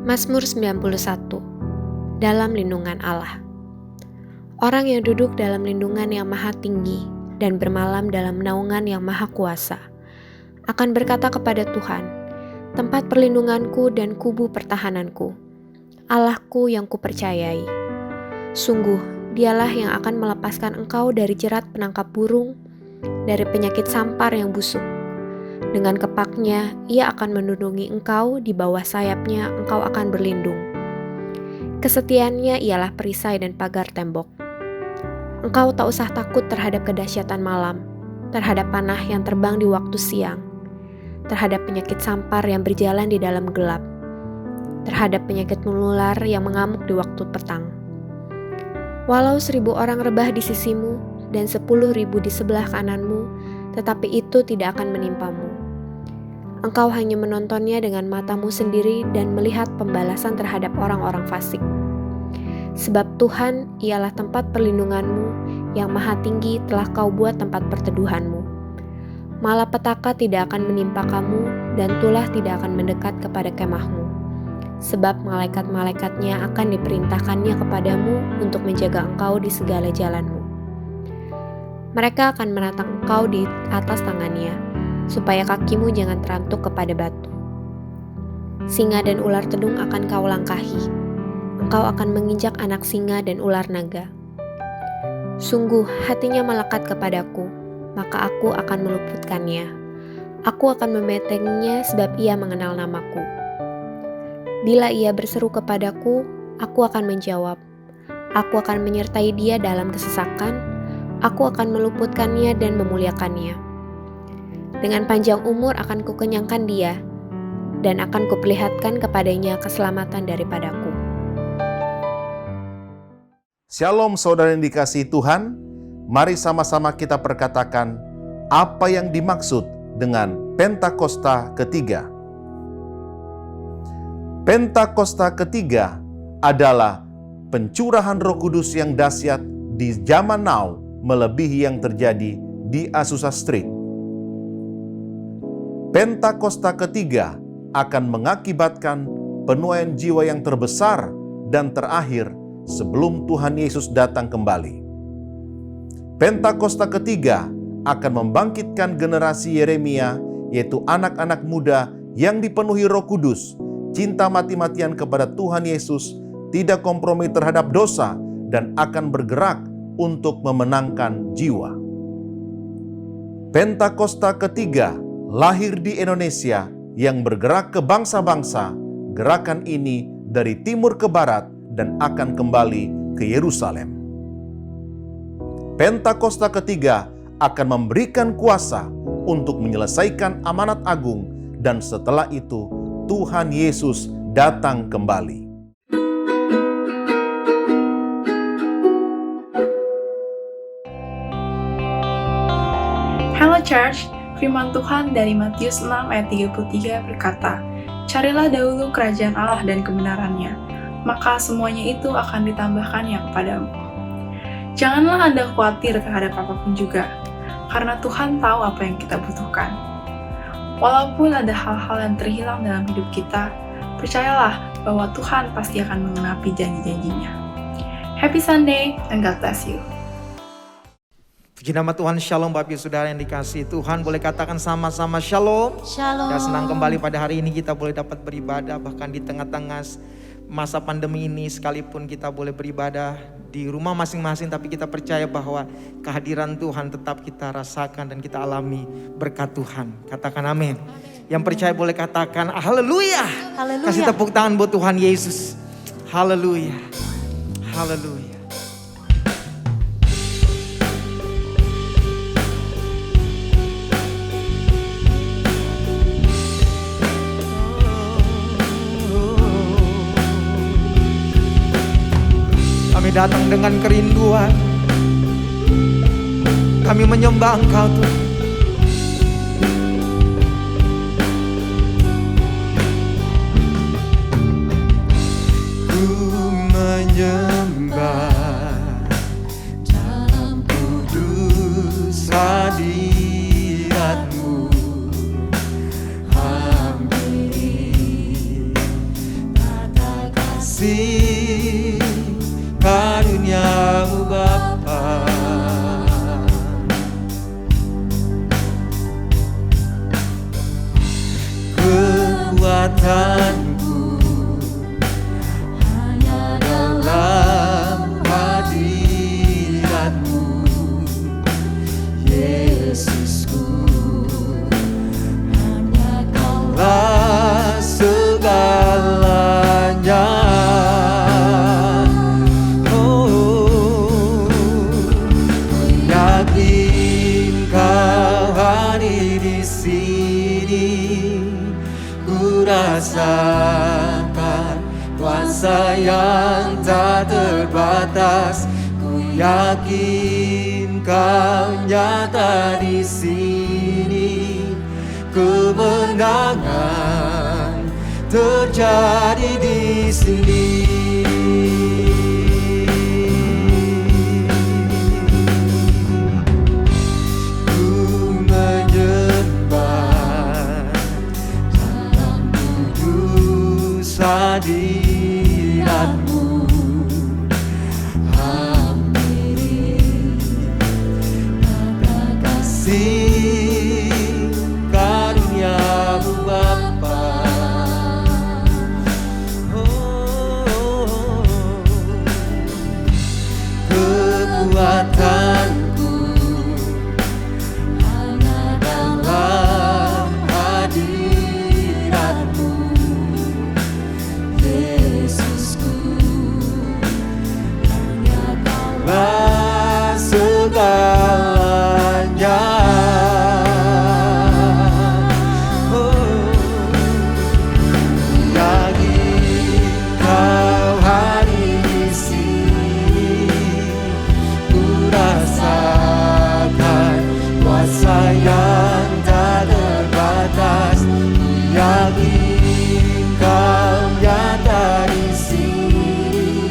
Mazmur 91. Dalam lindungan Allah. Orang yang duduk dalam lindungan yang maha tinggi dan bermalam dalam naungan yang maha kuasa akan berkata kepada Tuhan, tempat perlindunganku dan kubu pertahananku, Allahku yang kupercayai. Sungguh, dialah yang akan melepaskan engkau dari jerat penangkap burung, dari penyakit sampar yang busuk. Dengan kepaknya, ia akan melindungi engkau, di bawah sayapnya engkau akan berlindung. Kesetiaannya ialah perisai dan pagar tembok. Engkau tak usah takut terhadap kedahsyatan malam, terhadap panah yang terbang di waktu siang, terhadap penyakit sampar yang berjalan di dalam gelap, terhadap penyakit menular yang mengamuk di waktu petang. Walau 1.000 orang rebah di sisimu dan 10.000 di sebelah kananmu, tetapi itu tidak akan menimpamu. Engkau hanya menontonnya dengan matamu sendiri dan melihat pembalasan terhadap orang-orang fasik. Sebab Tuhan ialah tempat perlindunganmu, yang maha tinggi telah kau buat tempat perteduhanmu. Malapetaka tidak akan menimpa kamu, dan tulah tidak akan mendekat kepada kemahmu. Sebab malaikat-malaikatnya akan diperintahkannya kepadamu untuk menjaga engkau di segala jalanmu. Mereka akan menatang engkau di atas tangannya, supaya kakimu jangan terantuk kepada batu. Singa dan ular tedung akan kau langkahi. Engkau akan menginjak anak singa dan ular naga. Sungguh hatinya melekat kepadaku, maka aku akan meluputkannya. Aku akan membentenginya sebab ia mengenal namaku. Bila ia berseru kepadaku, aku akan menjawab. Aku akan menyertai dia dalam kesesakan. Aku akan meluputkannya dan memuliakannya. Dengan panjang umur akan kukenyangkan dia, dan akan kuperlihatkan kepadanya keselamatan daripadaku. Shalom saudara yang dikasihi Tuhan, mari sama-sama kita perkatakan apa yang dimaksud dengan Pentakosta ketiga. Pentakosta ketiga adalah pencurahan Roh Kudus yang dahsyat di zaman now melebihi yang terjadi di Azusa Street. Pentakosta ketiga akan mengakibatkan penuaian jiwa yang terbesar dan terakhir sebelum Tuhan Yesus datang kembali. Pentakosta ketiga akan membangkitkan generasi Yeremia, yaitu anak-anak muda yang dipenuhi Roh Kudus, cinta mati-matian kepada Tuhan Yesus, tidak kompromi terhadap dosa, dan akan bergerak untuk memenangkan jiwa. Pentakosta ketiga lahir di Indonesia yang bergerak ke bangsa-bangsa. Gerakan ini dari timur ke barat dan akan kembali ke Yerusalem. Pentakosta ketiga akan memberikan kuasa untuk menyelesaikan amanat agung, dan setelah itu Tuhan Yesus datang kembali. Hello Church, firman Tuhan dari Matius 6 ayat 33 berkata, carilah dahulu kerajaan Allah dan kebenarannya, maka semuanya itu akan ditambahkannya kepadamu. Janganlah Anda khawatir terhadap apapun juga, karena Tuhan tahu apa yang kita butuhkan. Walaupun ada hal-hal yang terhilang dalam hidup kita, percayalah bahwa Tuhan pasti akan menggenapi janji-janjinya. Happy Sunday, and God bless you. Puji nama Tuhan, shalom Bapak Ibu Saudara yang dikasihi Tuhan. Boleh katakan sama-sama shalom. Shalom. Dan senang kembali pada hari ini kita boleh dapat beribadah. Bahkan di tengah-tengah masa pandemi ini, sekalipun kita boleh beribadah di rumah masing-masing, tapi kita percaya bahwa kehadiran Tuhan tetap kita rasakan dan kita alami berkat Tuhan. Katakan amin. Yang percaya boleh katakan haleluya. Haleluya. Kasih tepuk tangan buat Tuhan Yesus. Haleluya. Haleluya. Kami datang dengan kerinduan. Kami menyembah Engkau Tuhan. Ku menyembah dalam kudus hadirat-Mu. Hampiri tata kasih karunia-Mu Bapa. Kekuatanku hanya dalam hadirat-Mu, Yesusku. Hanya Kaulah segalanya. Oh, yakin Kau hadir di sini. Ku rasakan kuasa yang tak terbatas. Ku yakin Kau nyata di sini. Kemenangan terjadi di sini. Ku menyembah dalam kudus hadirat-Mu. Hampiri kata kasih karunia-Mu Bapa. Oh, kekuatanku hanya dalam hadirat-Mu, Yesusku. Hanya Kaulah segalanya. Oh, yakin Kau hadir di sini. Ku rasakan kuasa yang tak terbatas. Ku yakin Kau nyata di sini.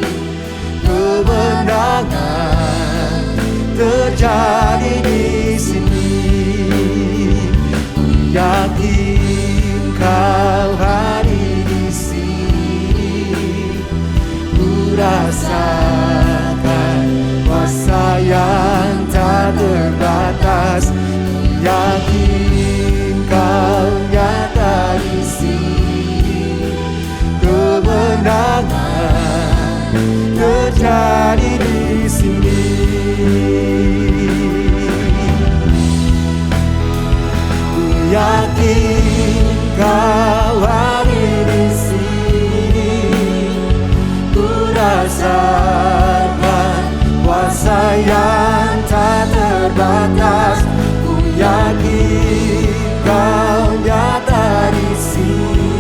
Kemenangan terjadi di sini. Ku yakin Kau hadir di sini. Ku rasakan kuasa yang tak terbatas. Ku yakin Kau nyata di sini. Kemenangan terjadi di sini. Ku yakin Kau hadir di sini. Ku rasakan kuasa yang tak terbatas. Ku yakin Kau nyata di sini.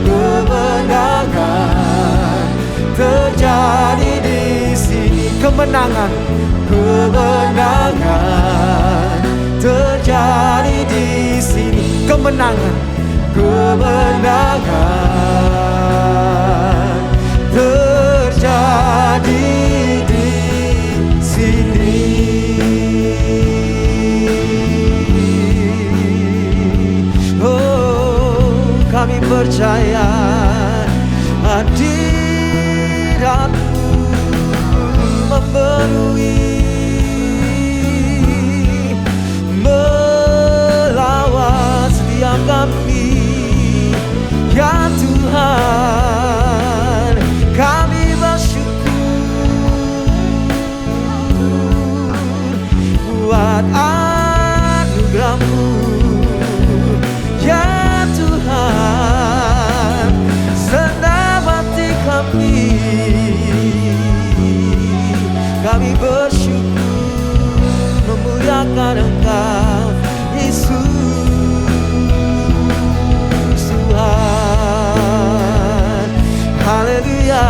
Kemenangan terjadi di sini. Kemenangan, kemenangan terjadi di sini. Kemenangan, kemenangan terjadi di sini. Oh, kami percaya hadirat-Mu memenuhi, melawat setiap kami. Ya Tuhan, kami bersyukur buat anugerah-Mu. Ya Tuhan, senang hati kami bersyukur memuliakan Engkau, Yesus Tuhan. Haleluya,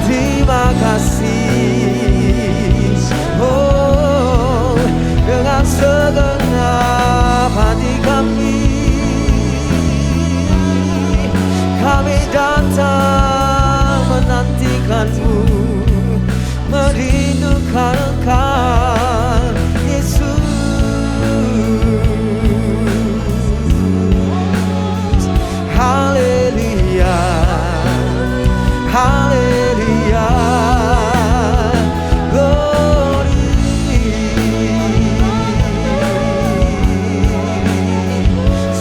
terima kasih. Oh, dengan segenap hati kami datang menantikan-Mu, merindukan Engkau, Yesus. Haleluya.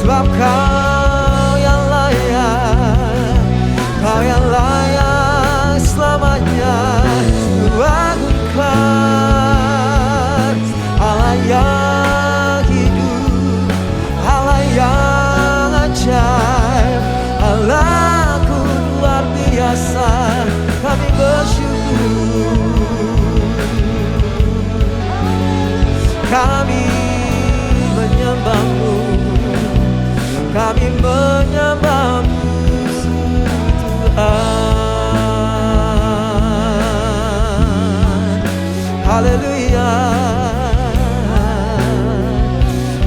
sebab Kau yang layak, Kau yang layak selamanya kuagungkan. Allah yang hidup, Allah yang ajaib, Allahku luar biasa, kami bersyukur. Kami menyembah-Mu, kami menyembah-Mu Tuhan. Haleluya,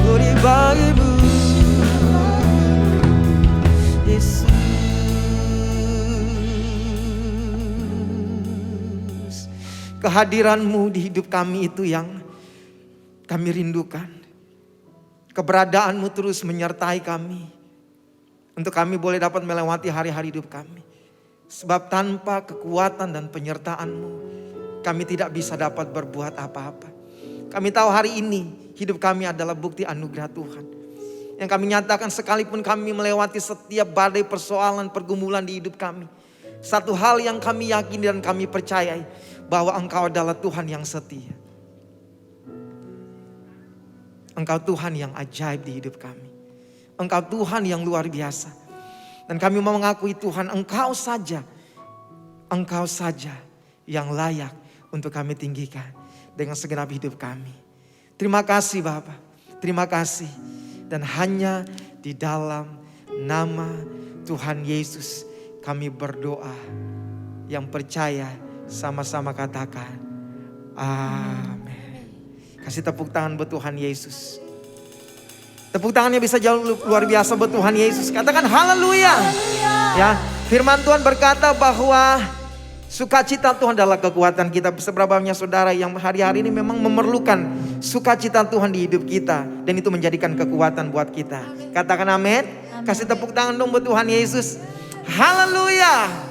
glory bagi-Mu Yesus. Kehadiran-Mu di hidup kami itu yang kami rindukan. Keberadaan-Mu terus menyertai kami, untuk kami boleh dapat melewati hari-hari hidup kami. Sebab tanpa kekuatan dan penyertaan-Mu, kami tidak bisa dapat berbuat apa-apa. Kami tahu hari ini hidup kami adalah bukti anugerah Tuhan. Yang kami nyatakan sekalipun kami melewati setiap badai persoalan pergumulan di hidup kami, satu hal yang kami yakini dan kami percayai, bahwa Engkau adalah Tuhan yang setia. Engkau Tuhan yang ajaib di hidup kami. Engkau Tuhan yang luar biasa. Dan kami mau mengakui Tuhan, Engkau saja yang layak untuk kami tinggikan dengan segenap hidup kami. Terima kasih Bapa, terima kasih. Dan hanya di dalam nama Tuhan Yesus kami berdoa. Yang percaya sama-sama katakan amin. Kasih tepuk tangan buat Tuhan Yesus. Tepuk tangannya bisa jauh luar biasa buat Tuhan Yesus. Katakan haleluya. Ya, firman Tuhan berkata bahwa sukacita Tuhan adalah kekuatan kita. Seberapa banyak saudara yang hari-hari ini memang memerlukan sukacita Tuhan di hidup kita, dan itu menjadikan kekuatan buat kita. Katakan amin. Kasih tepuk tangan dong buat Tuhan Yesus. Haleluya.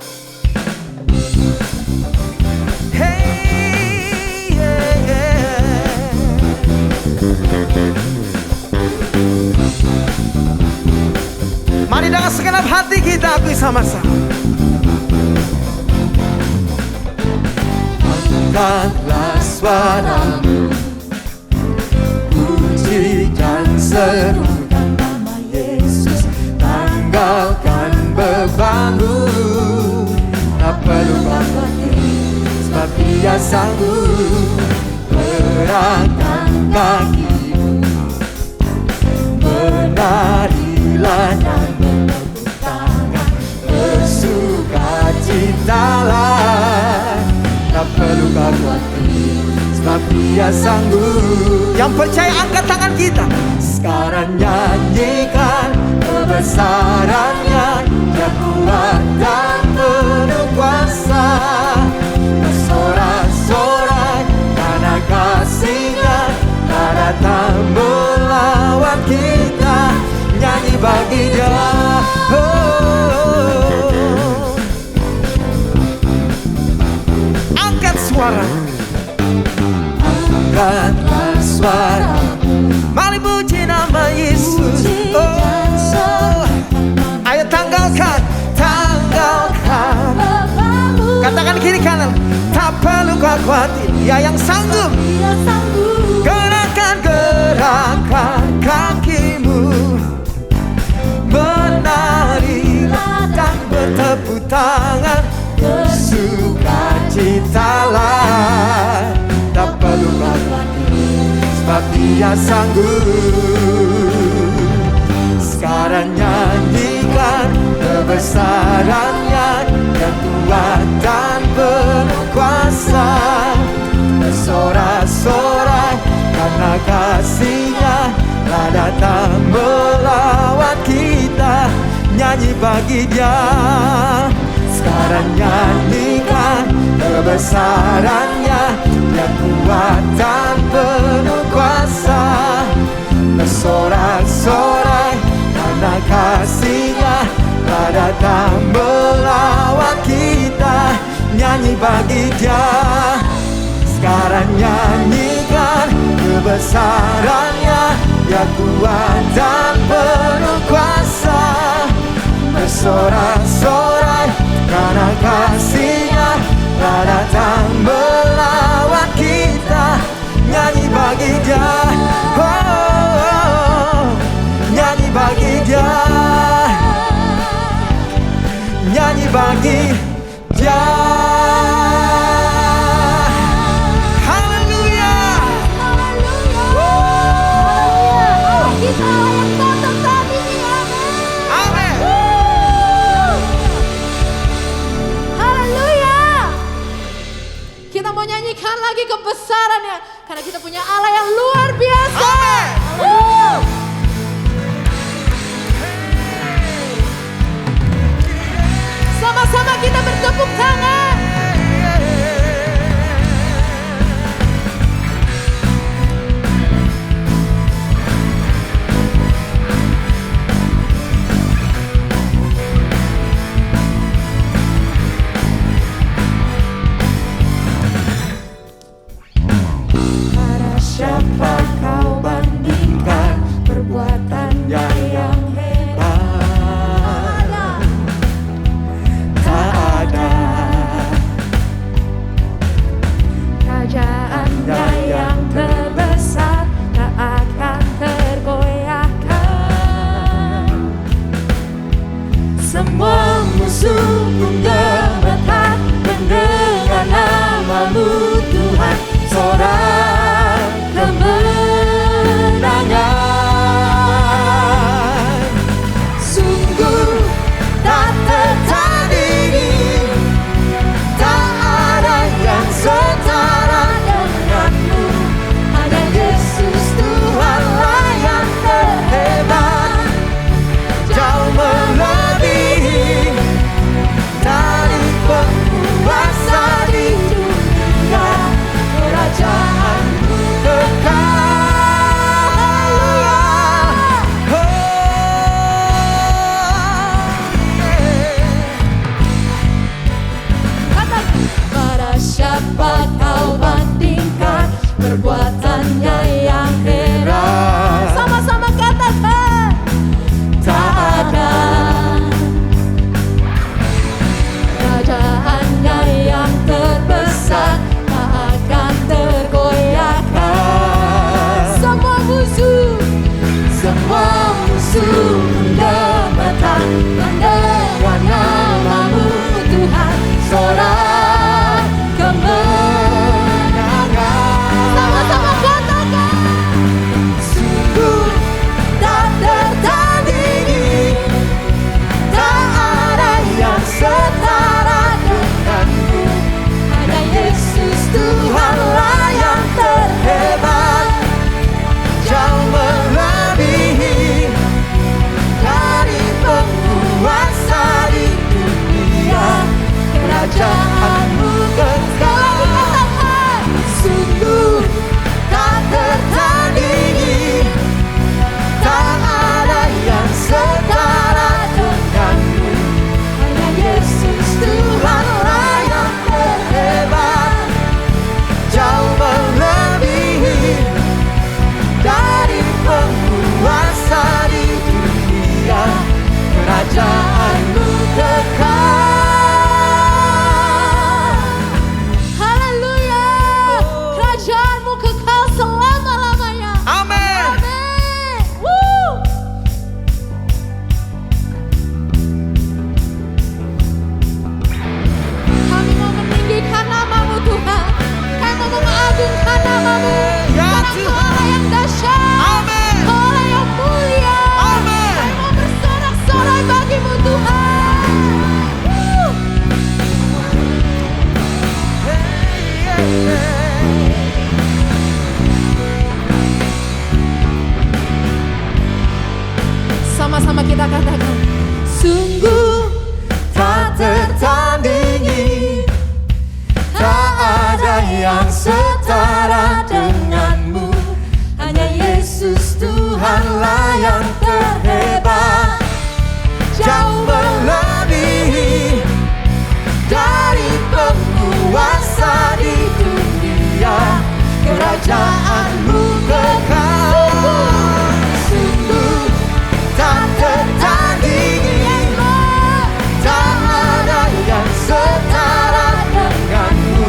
Mari dengan segenap hati kita akui sama-sama. Angkatlah suaramu, puji dan serukan nama Yesus. Tanggalkan bebanmu, tak perlu khawatir, sebab Dia sanggup. Gerakkan kakimu, menarilah dan bertepuk tangan, bersukacitalah, tak perlu khawatir, sebab Dia sanggup. Yang percaya angkat tangan kita. Sekarang nyanyikan kebesarannya, Dia kuat dan penuh kuasa. Bersorak-sorai karena kasih-Nya, tak datang melawan kita. Nyanyi bagi Dia. Angkat suara, angkatlah suara, mari puji nama Yesus. Ayo tanggalkan, tanggalkan. Katakan kiri kanan, tak perlu kau khawatir, Dia yang sanggup. Gerakan kakimu, menarilah dan bertepuk tangan, bersukacitalah, tak perlu khawatir, sebab Dia sanggup. Sekarang nyanyikan kebesarannya, Dia kuat dan penuh kuasa. Bersorak-sorai karena kasih-Nya, tak datang melawan kita. Nyanyi bagi Dia. Sekarang nyanyikan kebesarannya, Dia kuat dan penuh kuasa. Bersorak-sorai karena kasih-Nya, tak datang melawan kita. Nyanyi bagi Dia. Sekarang nyanyikan kebesarannya, Dia kuat dan penuh sungguh gemetar mendengar nama-Mu Tuhan, sorak kemenangan. Sungguh tak tertandingi, tak ada yang setara denganmu. Hanya Yesus Tuhanlah yang terhebat, jauh melebihi dari penguasa di dunia. Kerajaanmu kekal. Pada siapa kau bandingkan perbuatannya yang heran? Sama-sama katakan, tak ada. Kerajaannya yang terbesar tak akan tergoyahkan. Semua musuh gemetar mendengar nama-Mu Tuhan, sorak kemenangan. Sama-sama katakan, sungguh tak tertandingi, tak ada yang setara denganmu. Hanya Yesus Tuhanlah yang terhebat, jauh melebihi dari penguasa di dunia. Kerajaanmu kekal. Sungguh tak tertandingi, tak ada yang setara denganmu. Hanya Yesus Tuhanlah yang terhebat, jauh melebihi dari penguasa di dunia. Kerajaanmu kekal. Haleluya. Kerajaanmu kekal selama-lamanya. Amin. Amin. Woo. Kami mau meninggikan nama-Mu Tuhan. Kami mau mengagungkan nama-Mu. Ya Karena Engkau Tuhan. Allah yang dahsyat. Amin. Engkau Allah yang mulia. Amin. Kami mau bersorak-sorai bagi-Mu Tuhan. Woo. Sama-sama kita katakan, sungguh tak tertandingi, tak ada yang setara denganmu. Hanya Yesus Tuhanlah yang terhebat, jauh melebihi dari penguasa di dunia. Kerajaanmu kekal. Sungguh tak tertandingi, tak ada yang setara denganmu.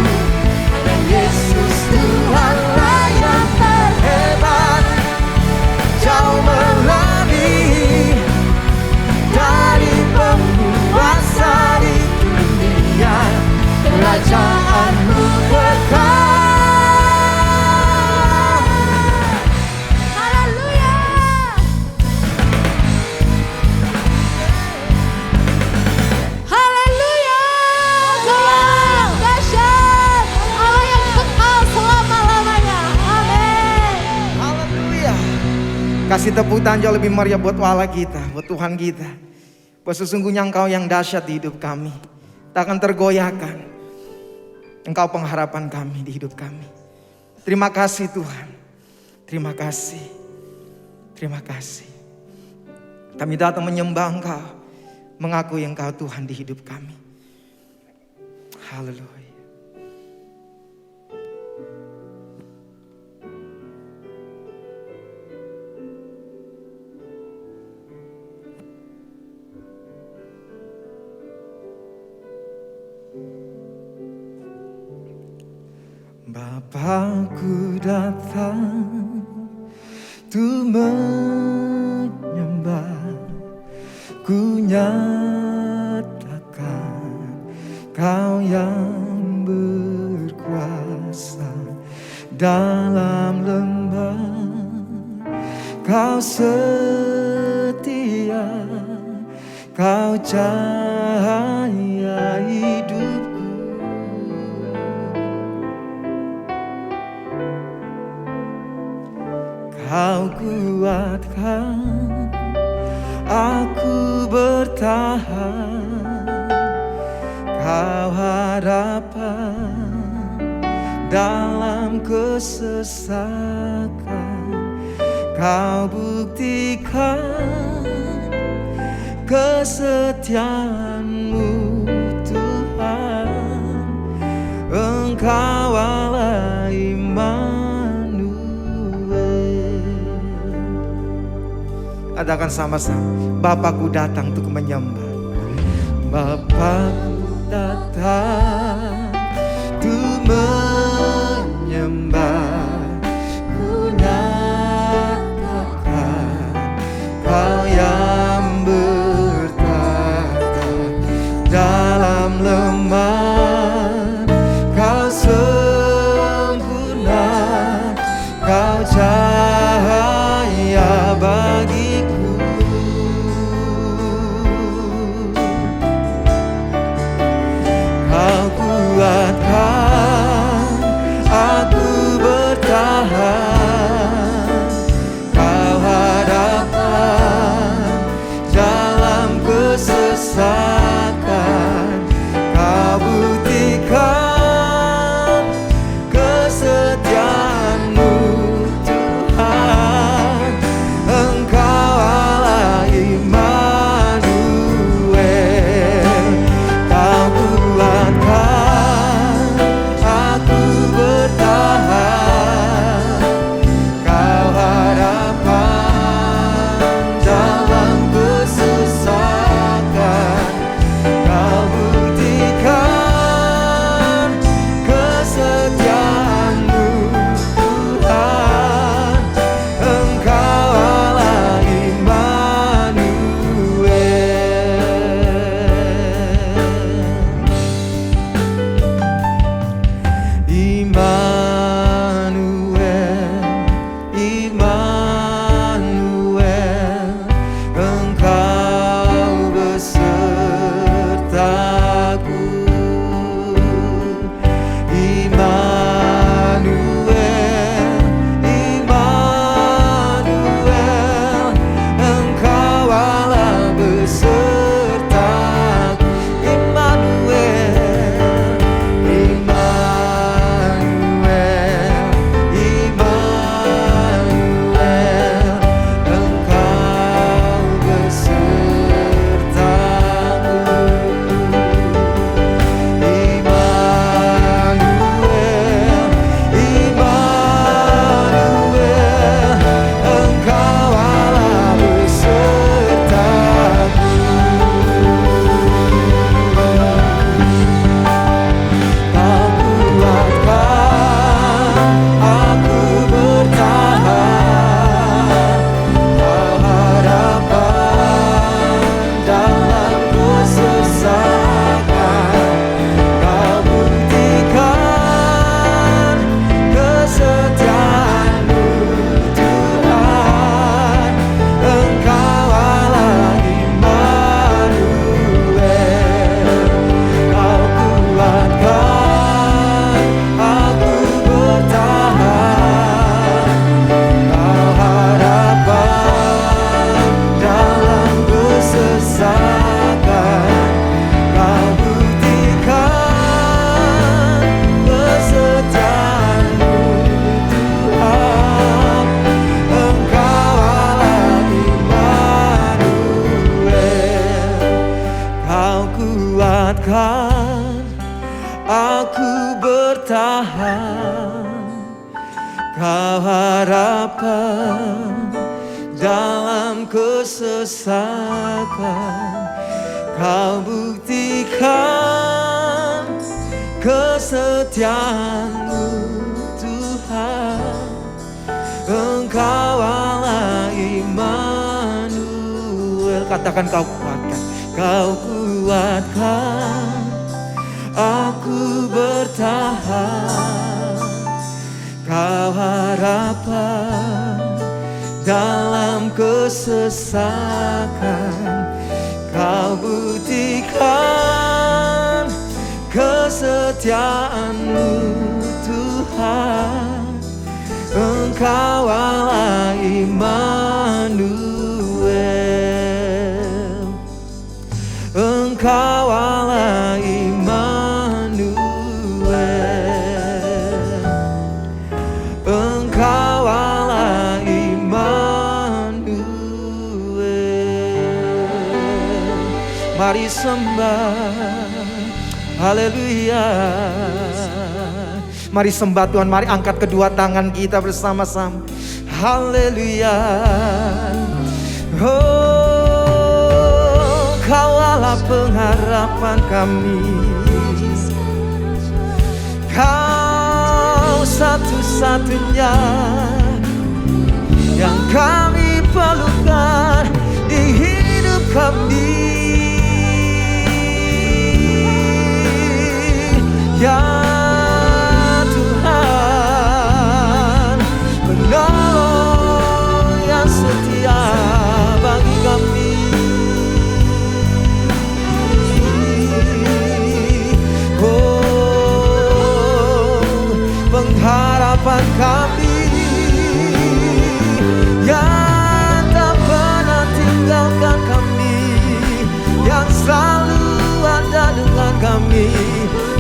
Hanya Yesus Tuhanlah yang terhebat, jauh melebihi dari penguasa di dunia. Kerajaanmu kekal. Haleluya. Haleluya. Tuhan dahsyat, Allah yang kekal selama-lamanya. Amin. Haleluya. Kasih tepuk tangan jauh lebih meriah buat Allah kita, buat Tuhan kita. Bahwa sesungguhnya Engkau yang dahsyat di hidup kami, tak akan tergoyahkan. Engkau pengharapan kami di hidup kami. Terima kasih Tuhan. Terima kasih. Terima kasih. Kami datang menyembah Engkau, mengakui Engkau Tuhan di hidup kami. Haleluya. Bapakku datang tu menyembah, ku nyatakan Kau yang berkuasa dalam lembah, Kau setia, Kau cahaya hidupku. Kau kuatkan aku bertahan, Kau harapan dalam kesesakan. Kau buktikan kesetiaan-Mu Tuhan, Engkau Allah Immanuel. Katakan sama-sama, Bapakku datang untuk menyembah. Bapakku datang untuk menyembah. Ku nyatakan Kau yang bertata dalam lemah, Kau sempurna, Kau cahaya bagiku. Kau kuatkan aku bertahan, Kau harapan dalam kesesakan. Kau buktikan kesetiaan-Mu Tuhan, Engkau Allah Immanuel. Kau kuatkan aku bertahan, Kau harapan dalam kesesakan. Kau buktikan kesetiaan-Mu Tuhan, Engkau Allah Immanuel. Immanuel, Immanuel, Engkau besertaku. Immanuel, Immanuel, Engkau Allah besertaku. Immanuel, Immanuel, Immanuel, Engkau besertaku. Immanuel, Immanuel, Engkau Allah besertaku. Kau kuatkan aku bertahan, Kau harapan dalam kesesakan. Kau buktikan kesetiaan-Mu Tuhan, Engkau Allah Immanuel. Kau kuatkan aku bertahan, Kau harapan dalam kesesakan. Kau buktikan kesetiaan-Mu Tuhan, Engkau Allah Immanuel. Kau kuatkan aku bertahan, Kau harapan dalam kesesakan. Kau buktikan kesetiaan-Mu Tuhan, Engkau Allah Immanuel. Katakan, Kau kuatkan, Kau kuatkan aku bertahan. Kau harapan dalam kesesakan, kau buktikan kesetiaan-Mu Tuhan. Engkau Allah Immanuel, Engkau Allah Immanuel, Engkau Allah Immanuel. Mari sembah, haleluya. Mari sembah Tuhan, mari angkat kedua tangan kita bersama-sama. Haleluya. Oh, Kau Allah pengharapan kami, Kau satu-satunya yang kami perlukan di hidup kami. Ya Tuhan, penolong yang setia bagi kami. Oh, pengharapan kami yang tak pernah tinggalkan kami, yang selalu ada dengan kami,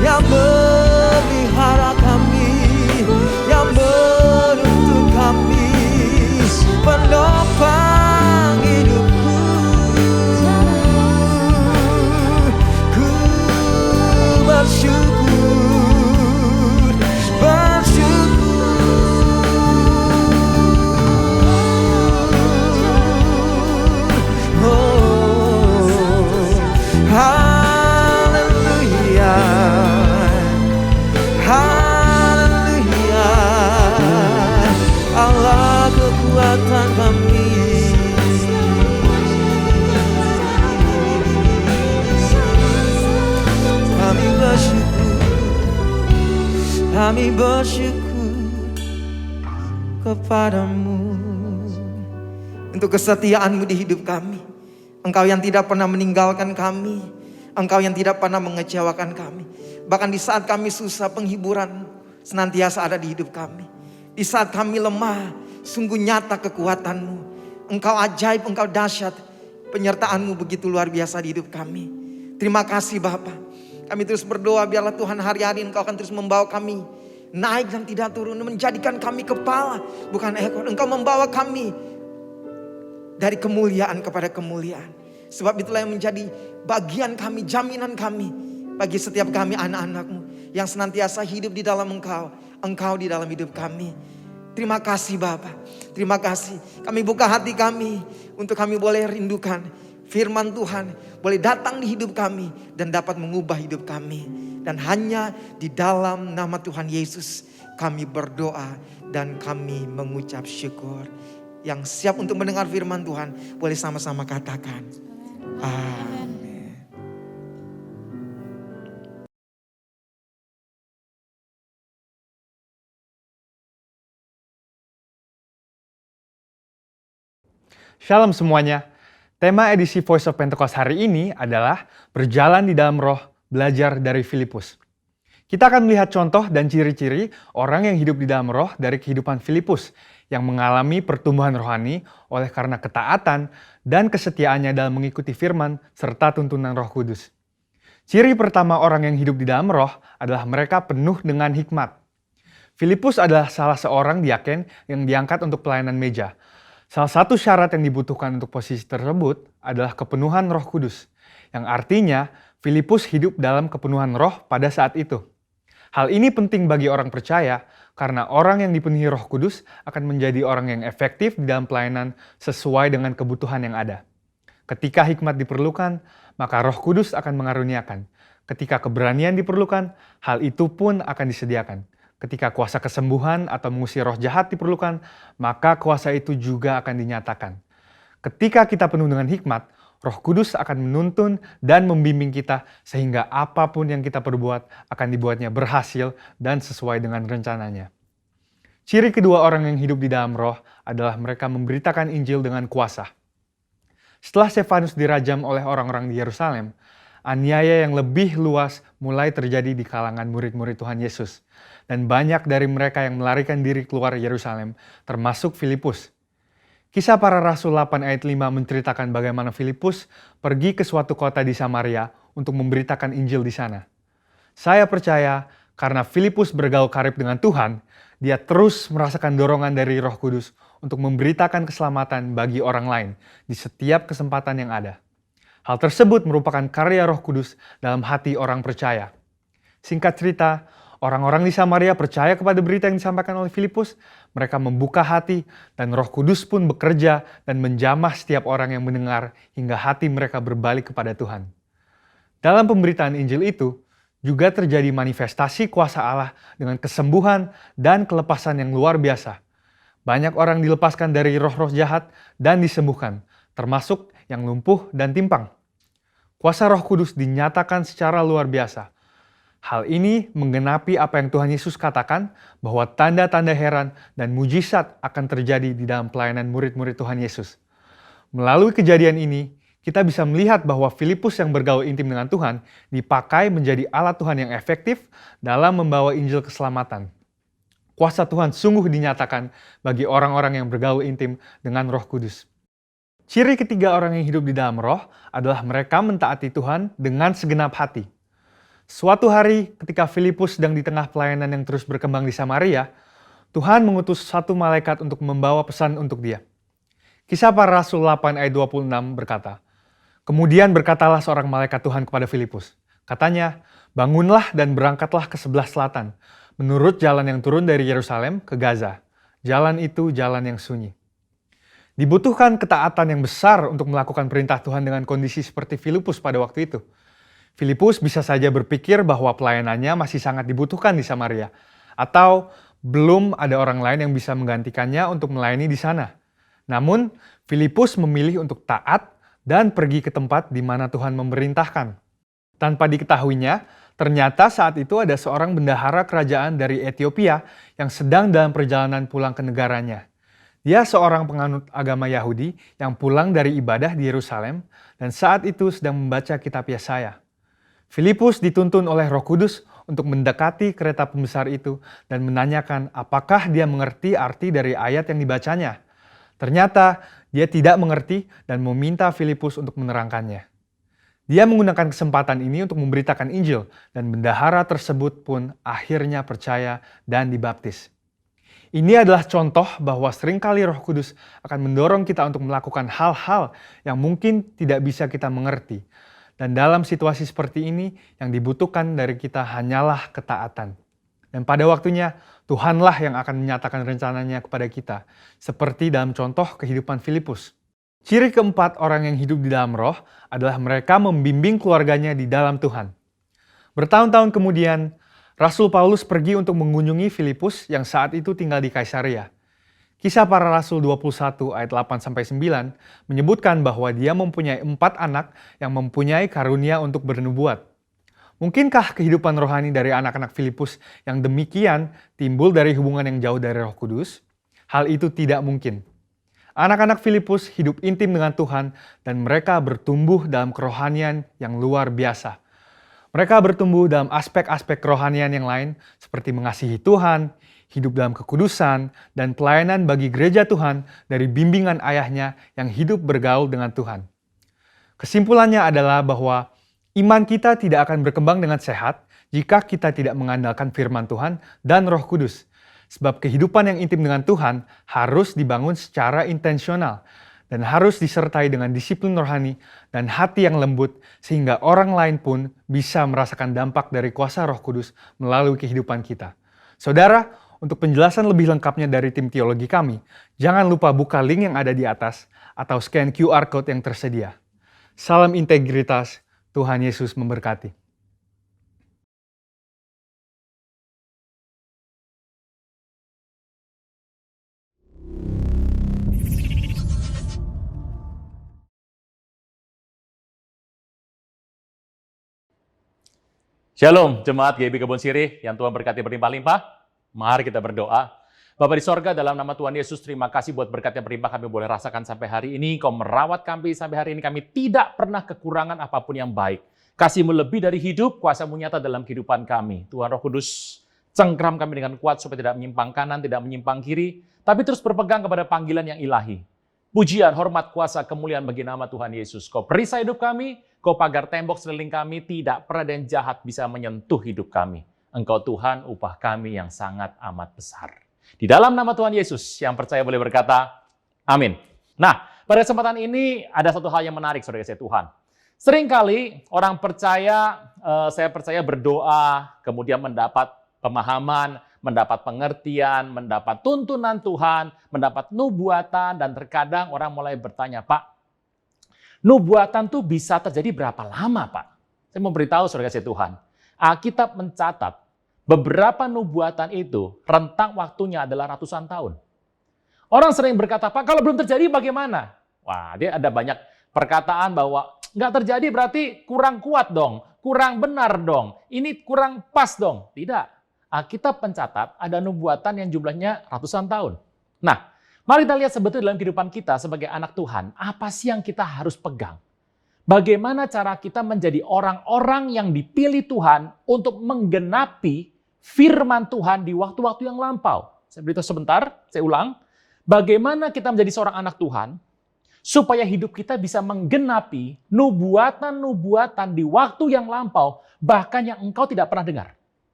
yang memelihara kami, yang menuntun kami, penopang hidupku. Ku bersyukur, bersyukur. Oh, haleluya, haleluya. Allah kekuatan kami, kami bersyukur, kami bersyukur kepadamu untuk kesetiaan-Mu di hidup kami. Engkau yang tidak pernah meninggalkan kami, Engkau yang tidak pernah mengecewakan kami. Bahkan di saat kami susah, penghiburan senantiasa ada di hidup kami. Di saat kami lemah, sungguh nyata kekuatan-Mu. Engkau ajaib, Engkau dahsyat. Penyertaan-Mu begitu luar biasa di hidup kami. Terima kasih Bapa. Kami terus berdoa biarlah Tuhan hari-hari Engkau akan terus membawa kami naik dan tidak turun, menjadikan kami kepala bukan ekor. Engkau membawa kami dari kemuliaan kepada kemuliaan. Sebab itulah yang menjadi bagian kami, jaminan kami bagi setiap kami anak-anak-Mu yang senantiasa hidup di dalam Engkau, Engkau di dalam hidup kami. Terima kasih Bapa, terima kasih. Kami buka hati kami untuk kami boleh rindukan firman Tuhan, boleh datang di hidup kami dan dapat mengubah hidup kami. Dan hanya di dalam nama Tuhan Yesus kami berdoa dan kami mengucap syukur. Yang siap untuk mendengar firman Tuhan boleh sama-sama katakan amin. Shalom semuanya. Tema edisi Voice of Pentecost hari ini adalah berjalan di dalam roh, belajar dari Filipus. Kita akan melihat contoh dan ciri-ciri orang yang hidup di dalam roh dari kehidupan Filipus yang mengalami pertumbuhan rohani oleh karena ketaatan dan kesetiaannya dalam mengikuti firman serta tuntunan Roh Kudus. Ciri pertama orang yang hidup di dalam roh adalah mereka penuh dengan hikmat. Filipus adalah salah seorang diaken yang diangkat untuk pelayanan meja. Salah satu syarat yang dibutuhkan untuk posisi tersebut adalah kepenuhan Roh Kudus, yang artinya Filipus hidup dalam kepenuhan roh pada saat itu. Hal ini penting bagi orang percaya karena orang yang dipenuhi Roh Kudus akan menjadi orang yang efektif di dalam pelayanan sesuai dengan kebutuhan yang ada. Ketika hikmat diperlukan, maka Roh Kudus akan mengaruniakan. Ketika keberanian diperlukan, hal itu pun akan disediakan. Ketika kuasa kesembuhan atau mengusir roh jahat diperlukan, maka kuasa itu juga akan dinyatakan. Ketika kita penuh dengan hikmat, Roh Kudus akan menuntun dan membimbing kita sehingga apapun yang kita perbuat akan dibuatnya berhasil dan sesuai dengan rencananya. Ciri kedua orang yang hidup di dalam roh adalah mereka memberitakan Injil dengan kuasa. Setelah Stefanus dirajam oleh orang-orang di Yerusalem, aniaya yang lebih luas mulai terjadi di kalangan murid-murid Tuhan Yesus. Dan banyak dari mereka yang melarikan diri keluar Yerusalem, termasuk Filipus. Kisah Para Rasul 8 ayat 5 menceritakan bagaimana Filipus pergi ke suatu kota di Samaria untuk memberitakan Injil di sana. Saya percaya karena Filipus bergaul karib dengan Tuhan, dia terus merasakan dorongan dari Roh Kudus untuk memberitakan keselamatan bagi orang lain di setiap kesempatan yang ada. Hal tersebut merupakan karya Roh Kudus dalam hati orang percaya. Singkat cerita, orang-orang di Samaria percaya kepada berita yang disampaikan oleh Filipus. Mereka membuka hati dan Roh Kudus pun bekerja dan menjamah setiap orang yang mendengar hingga hati mereka berbalik kepada Tuhan. Dalam pemberitaan Injil itu, juga terjadi manifestasi kuasa Allah dengan kesembuhan dan kelepasan yang luar biasa. Banyak orang dilepaskan dari roh-roh jahat dan disembuhkan, termasuk yang lumpuh dan timpang. Kuasa Roh Kudus dinyatakan secara luar biasa. Hal ini menggenapi apa yang Tuhan Yesus katakan bahwa tanda-tanda heran dan mujizat akan terjadi di dalam pelayanan murid-murid Tuhan Yesus. Melalui kejadian ini, kita bisa melihat bahwa Filipus yang bergaul intim dengan Tuhan dipakai menjadi alat Tuhan yang efektif dalam membawa Injil keselamatan. Kuasa Tuhan sungguh dinyatakan bagi orang-orang yang bergaul intim dengan Roh Kudus. Ciri ketiga orang yang hidup di dalam roh adalah mereka mentaati Tuhan dengan segenap hati. Suatu hari ketika Filipus sedang di tengah pelayanan yang terus berkembang di Samaria, Tuhan mengutus satu malaikat untuk membawa pesan untuk dia. Kisah Para Rasul 8 ayat 26 berkata, "Kemudian berkatalah seorang malaikat Tuhan kepada Filipus. Katanya, bangunlah dan berangkatlah ke sebelah selatan, menurut jalan yang turun dari Yerusalem ke Gaza. Jalan itu jalan yang sunyi." Dibutuhkan ketaatan yang besar untuk melakukan perintah Tuhan dengan kondisi seperti Filipus pada waktu itu. Filipus bisa saja berpikir bahwa pelayanannya masih sangat dibutuhkan di Samaria, atau belum ada orang lain yang bisa menggantikannya untuk melayani di sana. Namun, Filipus memilih untuk taat dan pergi ke tempat di mana Tuhan memerintahkan. Tanpa diketahuinya, ternyata saat itu ada seorang bendahara kerajaan dari Ethiopia yang sedang dalam perjalanan pulang ke negaranya. Dia seorang penganut agama Yahudi yang pulang dari ibadah di Yerusalem dan saat itu sedang membaca kitab Yesaya. Filipus dituntun oleh Roh Kudus untuk mendekati kereta pembesar itu dan menanyakan apakah dia mengerti arti dari ayat yang dibacanya. Ternyata dia tidak mengerti dan meminta Filipus untuk menerangkannya. Dia menggunakan kesempatan ini untuk memberitakan Injil dan bendahara tersebut pun akhirnya percaya dan dibaptis. Ini adalah contoh bahwa seringkali Roh Kudus akan mendorong kita untuk melakukan hal-hal yang mungkin tidak bisa kita mengerti. Dan dalam situasi seperti ini yang dibutuhkan dari kita hanyalah ketaatan. Dan pada waktunya Tuhanlah yang akan menyatakan rencananya kepada kita, seperti dalam contoh kehidupan Filipus. Ciri keempat orang yang hidup di dalam roh adalah mereka membimbing keluarganya di dalam Tuhan. Bertahun-tahun kemudian, Rasul Paulus pergi untuk mengunjungi Filipus yang saat itu tinggal di Kaisaria. Kisah Para Rasul 21 ayat 8-9 menyebutkan bahwa dia mempunyai 4 anak yang mempunyai karunia untuk bernubuat. Mungkinkah kehidupan rohani dari anak-anak Filipus yang demikian timbul dari hubungan yang jauh dari Roh Kudus? Hal itu tidak mungkin. Anak-anak Filipus hidup intim dengan Tuhan dan mereka bertumbuh dalam kerohanian yang luar biasa. Mereka bertumbuh dalam aspek-aspek kerohanian yang lain seperti mengasihi Tuhan, hidup dalam kekudusan, dan pelayanan bagi gereja Tuhan dari bimbingan ayahnya yang hidup bergaul dengan Tuhan. Kesimpulannya adalah bahwa iman kita tidak akan berkembang dengan sehat jika kita tidak mengandalkan firman Tuhan dan Roh Kudus. Sebab kehidupan yang intim dengan Tuhan harus dibangun secara intensional dan harus disertai dengan disiplin rohani dan hati yang lembut sehingga orang lain pun bisa merasakan dampak dari kuasa Roh Kudus melalui kehidupan kita. Saudara, untuk penjelasan lebih lengkapnya dari tim teologi kami, jangan lupa buka link yang ada di atas atau scan QR Code yang tersedia. Salam integritas, Tuhan Yesus memberkati. Shalom, jemaat GBI Kebon Sirih yang Tuhan berkati berlimpah-limpah. Mari kita berdoa. Bapa di sorga, dalam nama Tuhan Yesus, terima kasih buat berkat yang berlimpah kami boleh rasakan sampai hari ini. Kau merawat kami sampai hari ini. Kami tidak pernah kekurangan apapun yang baik. Kasih-Mu lebih dari hidup, kuasa-Mu nyata dalam kehidupan kami. Tuhan Roh Kudus, cengkram kami dengan kuat supaya tidak menyimpang kanan, tidak menyimpang kiri, tapi terus berpegang kepada panggilan yang ilahi. Pujian, hormat, kuasa, kemuliaan bagi nama Tuhan Yesus. Kau perisai hidup kami, Kau pagar tembok sekeliling kami, tidak pernah ada yang jahat bisa menyentuh hidup kami. Engkau Tuhan, upah kami yang sangat amat besar. Di dalam nama Tuhan Yesus, yang percaya boleh berkata, amin. Nah, pada kesempatan ini ada satu hal yang menarik, saudara saya Tuhan. Seringkali orang percaya, saya percaya berdoa, kemudian mendapat pemahaman, mendapat pengertian, mendapat tuntunan Tuhan, mendapat nubuatan, dan terkadang orang mulai bertanya, Pak, nubuatan tuh bisa terjadi berapa lama, Pak? Saya mau beritahu saudara kasih Tuhan, Alkitab mencatat beberapa nubuatan itu rentang waktunya adalah ratusan tahun. Orang sering berkata, Pak, kalau belum terjadi bagaimana? Wah, dia ada banyak perkataan bahwa nggak terjadi berarti kurang kuat dong, kurang benar dong, ini kurang pas dong. Tidak. Alkitab mencatat ada nubuatan yang jumlahnya ratusan tahun. Nah, mari kita lihat sebetulnya dalam kehidupan kita sebagai anak Tuhan, apa sih yang kita harus pegang? Bagaimana cara kita menjadi orang-orang yang dipilih Tuhan untuk menggenapi firman Tuhan di waktu-waktu yang lampau? Saya beritahu sebentar, saya ulang. Bagaimana kita menjadi seorang anak Tuhan supaya hidup kita bisa menggenapi nubuatan-nubuatan di waktu yang lampau, bahkan yang engkau tidak pernah dengar.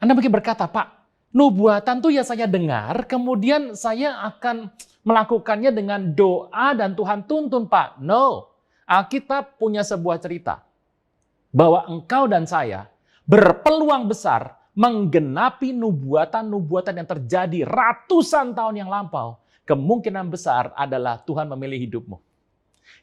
Anda mungkin berkata, Pak, nubuatan tuh ya saya dengar, kemudian saya akan melakukannya dengan doa dan Tuhan tuntun, Pak. No, Alkitab punya sebuah cerita bahwa engkau dan saya berpeluang besar menggenapi nubuatan-nubuatan yang terjadi ratusan tahun yang lampau. Kemungkinan besar adalah Tuhan memilih hidupmu.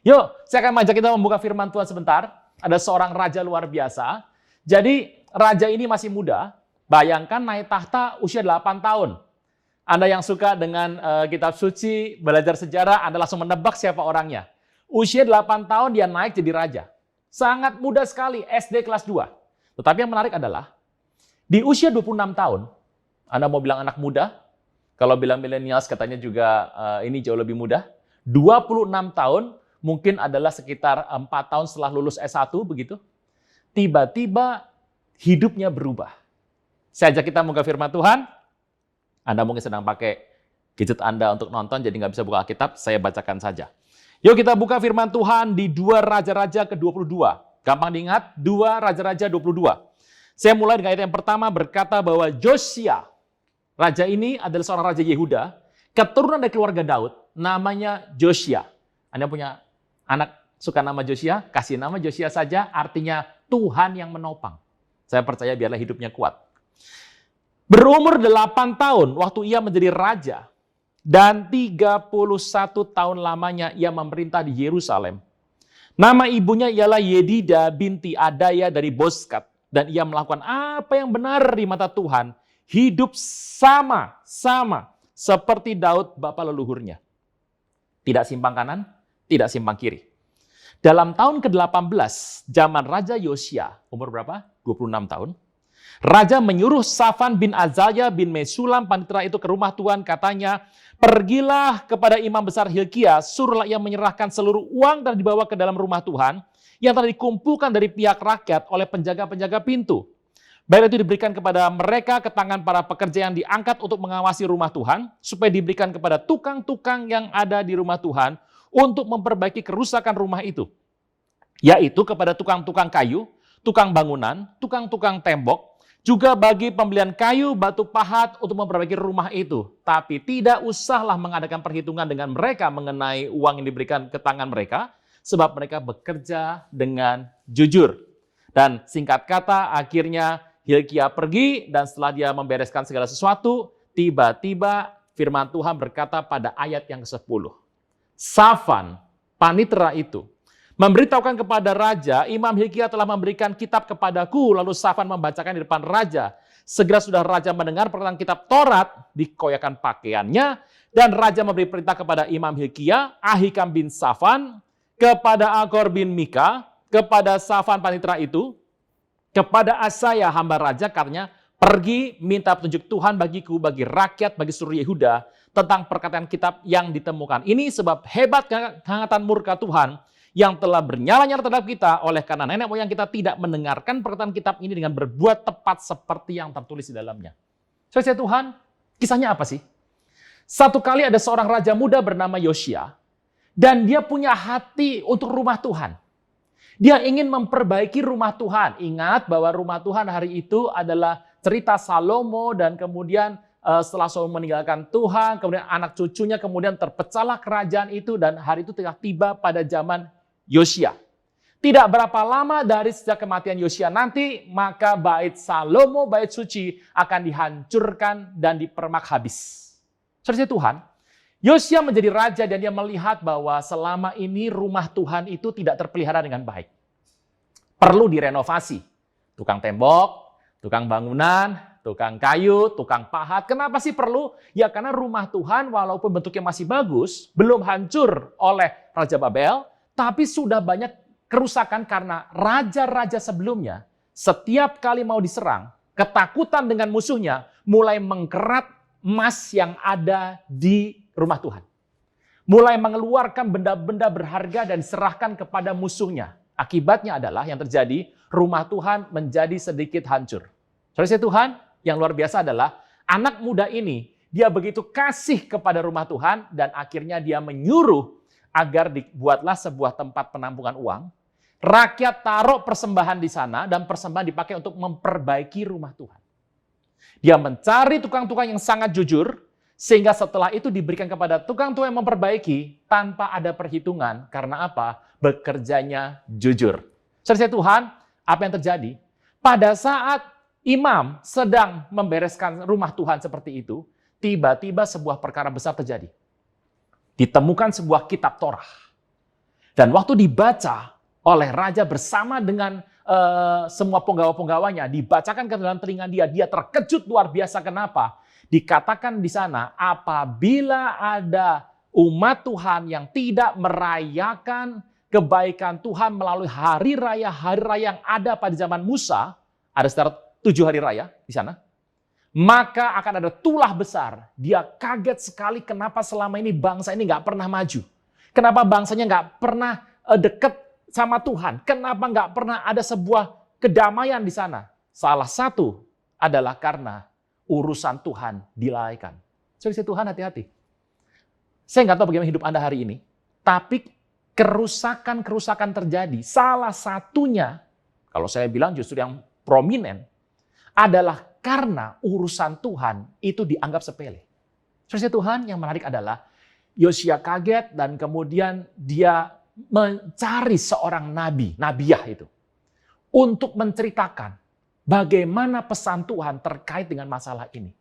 Yuk, saya akan mengajak kita membuka firman Tuhan sebentar. Ada seorang raja luar biasa. Jadi, raja ini masih muda. Bayangkan naik tahta usia 8 tahun. Anda yang suka dengan kitab suci, belajar sejarah, Anda langsung menebak siapa orangnya. Usia 8 tahun dia naik jadi raja. Sangat muda sekali, SD kelas 2. Tetapi yang menarik adalah, di usia 26 tahun, Anda mau bilang anak muda, kalau bilang millennials katanya juga ini jauh lebih muda. 26 tahun, mungkin adalah sekitar 4 tahun setelah lulus S1, begitu. Tiba-tiba hidupnya berubah. Saya ajak kita membuka firman Tuhan. Anda mungkin sedang pakai gadget Anda untuk nonton, jadi nggak bisa buka Alkitab, saya bacakan saja. Yuk kita buka firman Tuhan di 2 Raja-Raja ke-22. Gampang diingat, 2 Raja-Raja 22. Saya mulai dengan ayat yang pertama berkata bahwa Josia, raja ini adalah seorang raja Yehuda, keturunan dari keluarga Daud, namanya Josia. Anda punya anak suka nama Josia? Kasih nama Josia saja, artinya Tuhan yang menopang. Saya percaya biarlah hidupnya kuat. Berumur 8 tahun waktu ia menjadi raja dan 31 tahun lamanya ia memerintah di Yerusalem. Nama ibunya ialah Yedida binti Adaya dari Boskat dan ia melakukan apa yang benar di mata Tuhan, hidup sama seperti Daud bapa leluhurnya. Tidak simpang kanan, tidak simpang kiri. Dalam tahun ke-18 zaman Raja Yosia, umur berapa? 26 tahun. Raja menyuruh Safan bin Azalya bin Mesulam panitera itu ke rumah Tuhan, katanya, pergilah kepada imam besar Hilkia, suruhlah ia menyerahkan seluruh uang yang dibawa ke dalam rumah Tuhan, yang telah dikumpulkan dari pihak rakyat oleh penjaga-penjaga pintu. Baik itu diberikan kepada mereka ke tangan para pekerja yang diangkat untuk mengawasi rumah Tuhan, supaya diberikan kepada tukang-tukang yang ada di rumah Tuhan, untuk memperbaiki kerusakan rumah itu. Yaitu kepada tukang-tukang kayu, tukang bangunan, tukang-tukang tembok, juga bagi pembelian kayu, batu pahat untuk memperbaiki rumah itu. Tapi tidak usahlah mengadakan perhitungan dengan mereka mengenai uang yang diberikan ke tangan mereka, sebab mereka bekerja dengan jujur. Dan singkat kata, akhirnya Hilkia pergi, dan setelah dia membereskan segala sesuatu, tiba-tiba firman Tuhan berkata pada ayat yang ke-10. Safan, panitera itu, memberitahukan kepada raja, Imam Hilkia telah memberikan kitab kepadaku, lalu Safan membacakan di depan raja. Segera sudah raja mendengar perkataan kitab Taurat, dikoyakan pakaiannya, dan raja memberi perintah kepada Imam Hilkia, Ahikam bin Safan, kepada Akor bin Mika, kepada Safan panitera itu, kepada Asaya hamba raja katanya, pergi minta petunjuk Tuhan bagiku, bagi rakyat, bagi seluruh Yehuda tentang perkataan kitab yang ditemukan. Ini sebab hebat kehangatan murka Tuhan yang telah bernyala-nyala terhadap kita oleh karena nenek moyang kita tidak mendengarkan perkataan kitab ini dengan berbuat tepat seperti yang tertulis di dalamnya. Saudara Tuhan, kisahnya apa sih? Satu kali ada seorang raja muda bernama Yosia, dan dia punya hati untuk rumah Tuhan. Dia ingin memperbaiki rumah Tuhan. Ingat bahwa rumah Tuhan hari itu adalah cerita Salomo, dan kemudian setelah Salomo meninggalkan Tuhan, kemudian anak cucunya, kemudian terpecahlah kerajaan itu, dan hari itu telah tiba pada zaman Yosia. Tidak berapa lama dari sejak kematian Yosia nanti, maka bait Salomo, bait suci akan dihancurkan dan dipermak habis. Saudara Tuhan, Yosia menjadi raja dan dia melihat bahwa selama ini rumah Tuhan itu tidak terpelihara dengan baik. Perlu direnovasi. Tukang tembok, tukang bangunan, tukang kayu, tukang pahat. Kenapa sih perlu? Ya karena rumah Tuhan walaupun bentuknya masih bagus, belum hancur oleh Raja Babel, tapi sudah banyak kerusakan karena raja-raja sebelumnya setiap kali mau diserang, ketakutan dengan musuhnya mulai mengkerat emas yang ada di rumah Tuhan. Mulai mengeluarkan benda-benda berharga dan diserahkan kepada musuhnya. Akibatnya adalah yang terjadi, rumah Tuhan menjadi sedikit hancur. Saudara Tuhan, yang luar biasa adalah anak muda ini, dia begitu kasih kepada rumah Tuhan dan akhirnya dia menyuruh agar dibuatlah sebuah tempat penampungan uang. Rakyat taruh persembahan di sana dan persembahan dipakai untuk memperbaiki rumah Tuhan. Dia mencari tukang-tukang yang sangat jujur, sehingga setelah itu diberikan kepada tukang-tukang yang memperbaiki tanpa ada perhitungan. Karena apa? Bekerjanya jujur. Saudara Tuhan, apa yang terjadi? Pada saat imam sedang membereskan rumah Tuhan seperti itu, tiba-tiba sebuah perkara besar terjadi. Ditemukan sebuah kitab Torah. Dan waktu dibaca oleh raja bersama dengan semua penggawa-penggawanya, dibacakan ke dalam telinga dia, dia terkejut luar biasa. Kenapa? Dikatakan di sana, apabila ada umat Tuhan yang tidak merayakan kebaikan Tuhan melalui hari raya yang ada pada zaman Musa, ada sekitar 7 hari raya di sana, maka akan ada tulah besar. Dia kaget sekali kenapa selama ini bangsa ini nggak pernah maju. Kenapa bangsanya nggak pernah dekat sama Tuhan. Kenapa nggak pernah ada sebuah kedamaian di sana? Salah satu adalah karena urusan Tuhan dilalaikan. Saudara Tuhan, hati-hati. Saya nggak tahu bagaimana hidup Anda hari ini, tapi kerusakan-kerusakan terjadi. Salah satunya, kalau saya bilang justru yang prominent, adalah karena urusan Tuhan itu dianggap sepele. Saudara Tuhan, yang menarik adalah Yosia kaget dan kemudian dia mencari seorang nabiah itu, untuk menceritakan bagaimana pesan Tuhan terkait dengan masalah ini.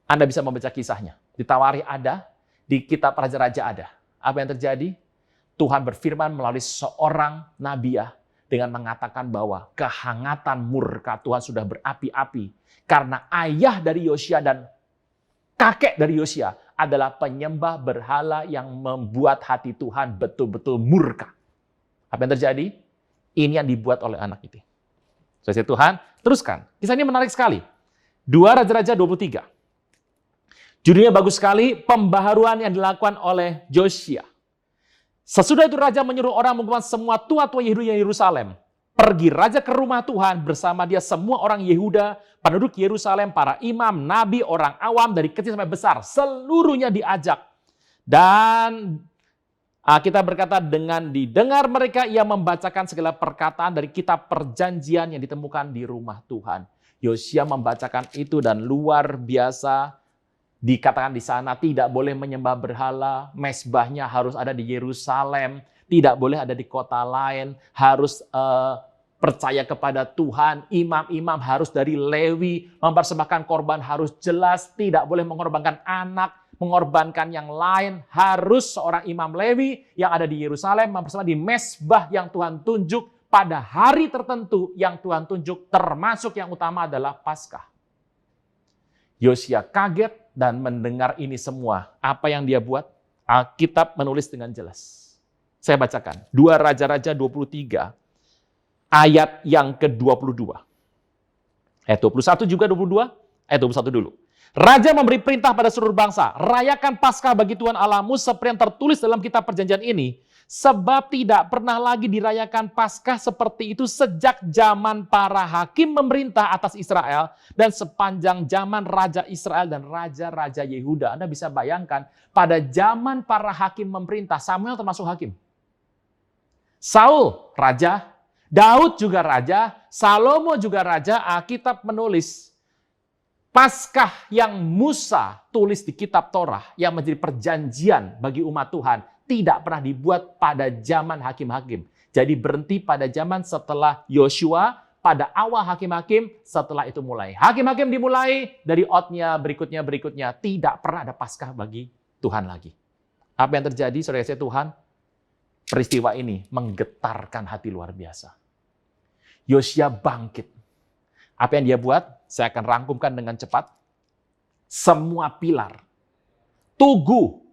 Anda bisa membaca kisahnya. Di Tawari ada, di kitab Raja-Raja ada. Apa yang terjadi? Tuhan berfirman melalui seorang nabiah dengan mengatakan bahwa kehangatan murka Tuhan sudah berapi-api karena ayah dari Yosia dan kakek dari Yosia adalah penyembah berhala yang membuat hati Tuhan betul-betul murka. Apa yang terjadi? Ini yang dibuat oleh anak itu. Saudara Tuhan, teruskan. Kisah ini menarik sekali. 2 Raja-Raja 23. Judulnya bagus sekali, pembaharuan yang dilakukan oleh Yosia. Sesudah itu raja menyuruh orang mengumpulkan semua tua-tua Yehuda Yerusalem. Pergi raja ke rumah Tuhan bersama dia semua orang Yehuda, penduduk Yerusalem, para imam, nabi, orang awam, dari kecil sampai besar. Seluruhnya diajak. Dan kita berkata dengan didengar mereka, ia membacakan segala perkataan dari kitab perjanjian yang ditemukan di rumah Tuhan. Yosia membacakan itu dan luar biasa. Dikatakan di sana tidak boleh menyembah berhala, mezbahnya harus ada di Yerusalem, tidak boleh ada di kota lain, harus percaya kepada Tuhan, imam-imam harus dari Lewi, mempersembahkan korban harus jelas, tidak boleh mengorbankan anak, mengorbankan yang lain, harus seorang imam Lewi yang ada di Yerusalem, mempersembahkan di mezbah yang Tuhan tunjuk pada hari tertentu yang Tuhan tunjuk, termasuk yang utama adalah Paskah. Yosia kaget dan mendengar ini semua. Apa yang dia buat? Alkitab menulis dengan jelas. Saya bacakan. 2 Raja-Raja 23 ayat yang ke-22. Ayat 21 juga 22, ayat 21 dulu. Raja memberi perintah pada seluruh bangsa, rayakan Paskah bagi Tuhan Allahmu seperti yang tertulis dalam kitab perjanjian ini, sebab tidak pernah lagi dirayakan Paskah seperti itu sejak zaman para hakim memerintah atas Israel dan sepanjang zaman Raja Israel dan Raja-Raja Yehuda. Anda bisa bayangkan, pada zaman para hakim memerintah, Samuel termasuk hakim. Saul, raja. Daud juga raja. Salomo juga raja. Alkitab menulis, Paskah yang Musa tulis di kitab Torah yang menjadi perjanjian bagi umat Tuhan tidak pernah dibuat pada zaman hakim-hakim. Jadi berhenti pada zaman setelah Yosua, pada awal hakim-hakim, setelah itu mulai. Hakim-hakim dimulai dari Otnya, berikutnya, tidak pernah ada Paskah bagi Tuhan lagi. Apa yang terjadi, saudara-saudara Tuhan? Peristiwa ini menggetarkan hati luar biasa. Yosia bangkit. Apa yang dia buat? Saya akan rangkumkan dengan cepat. Semua pilar, tugu,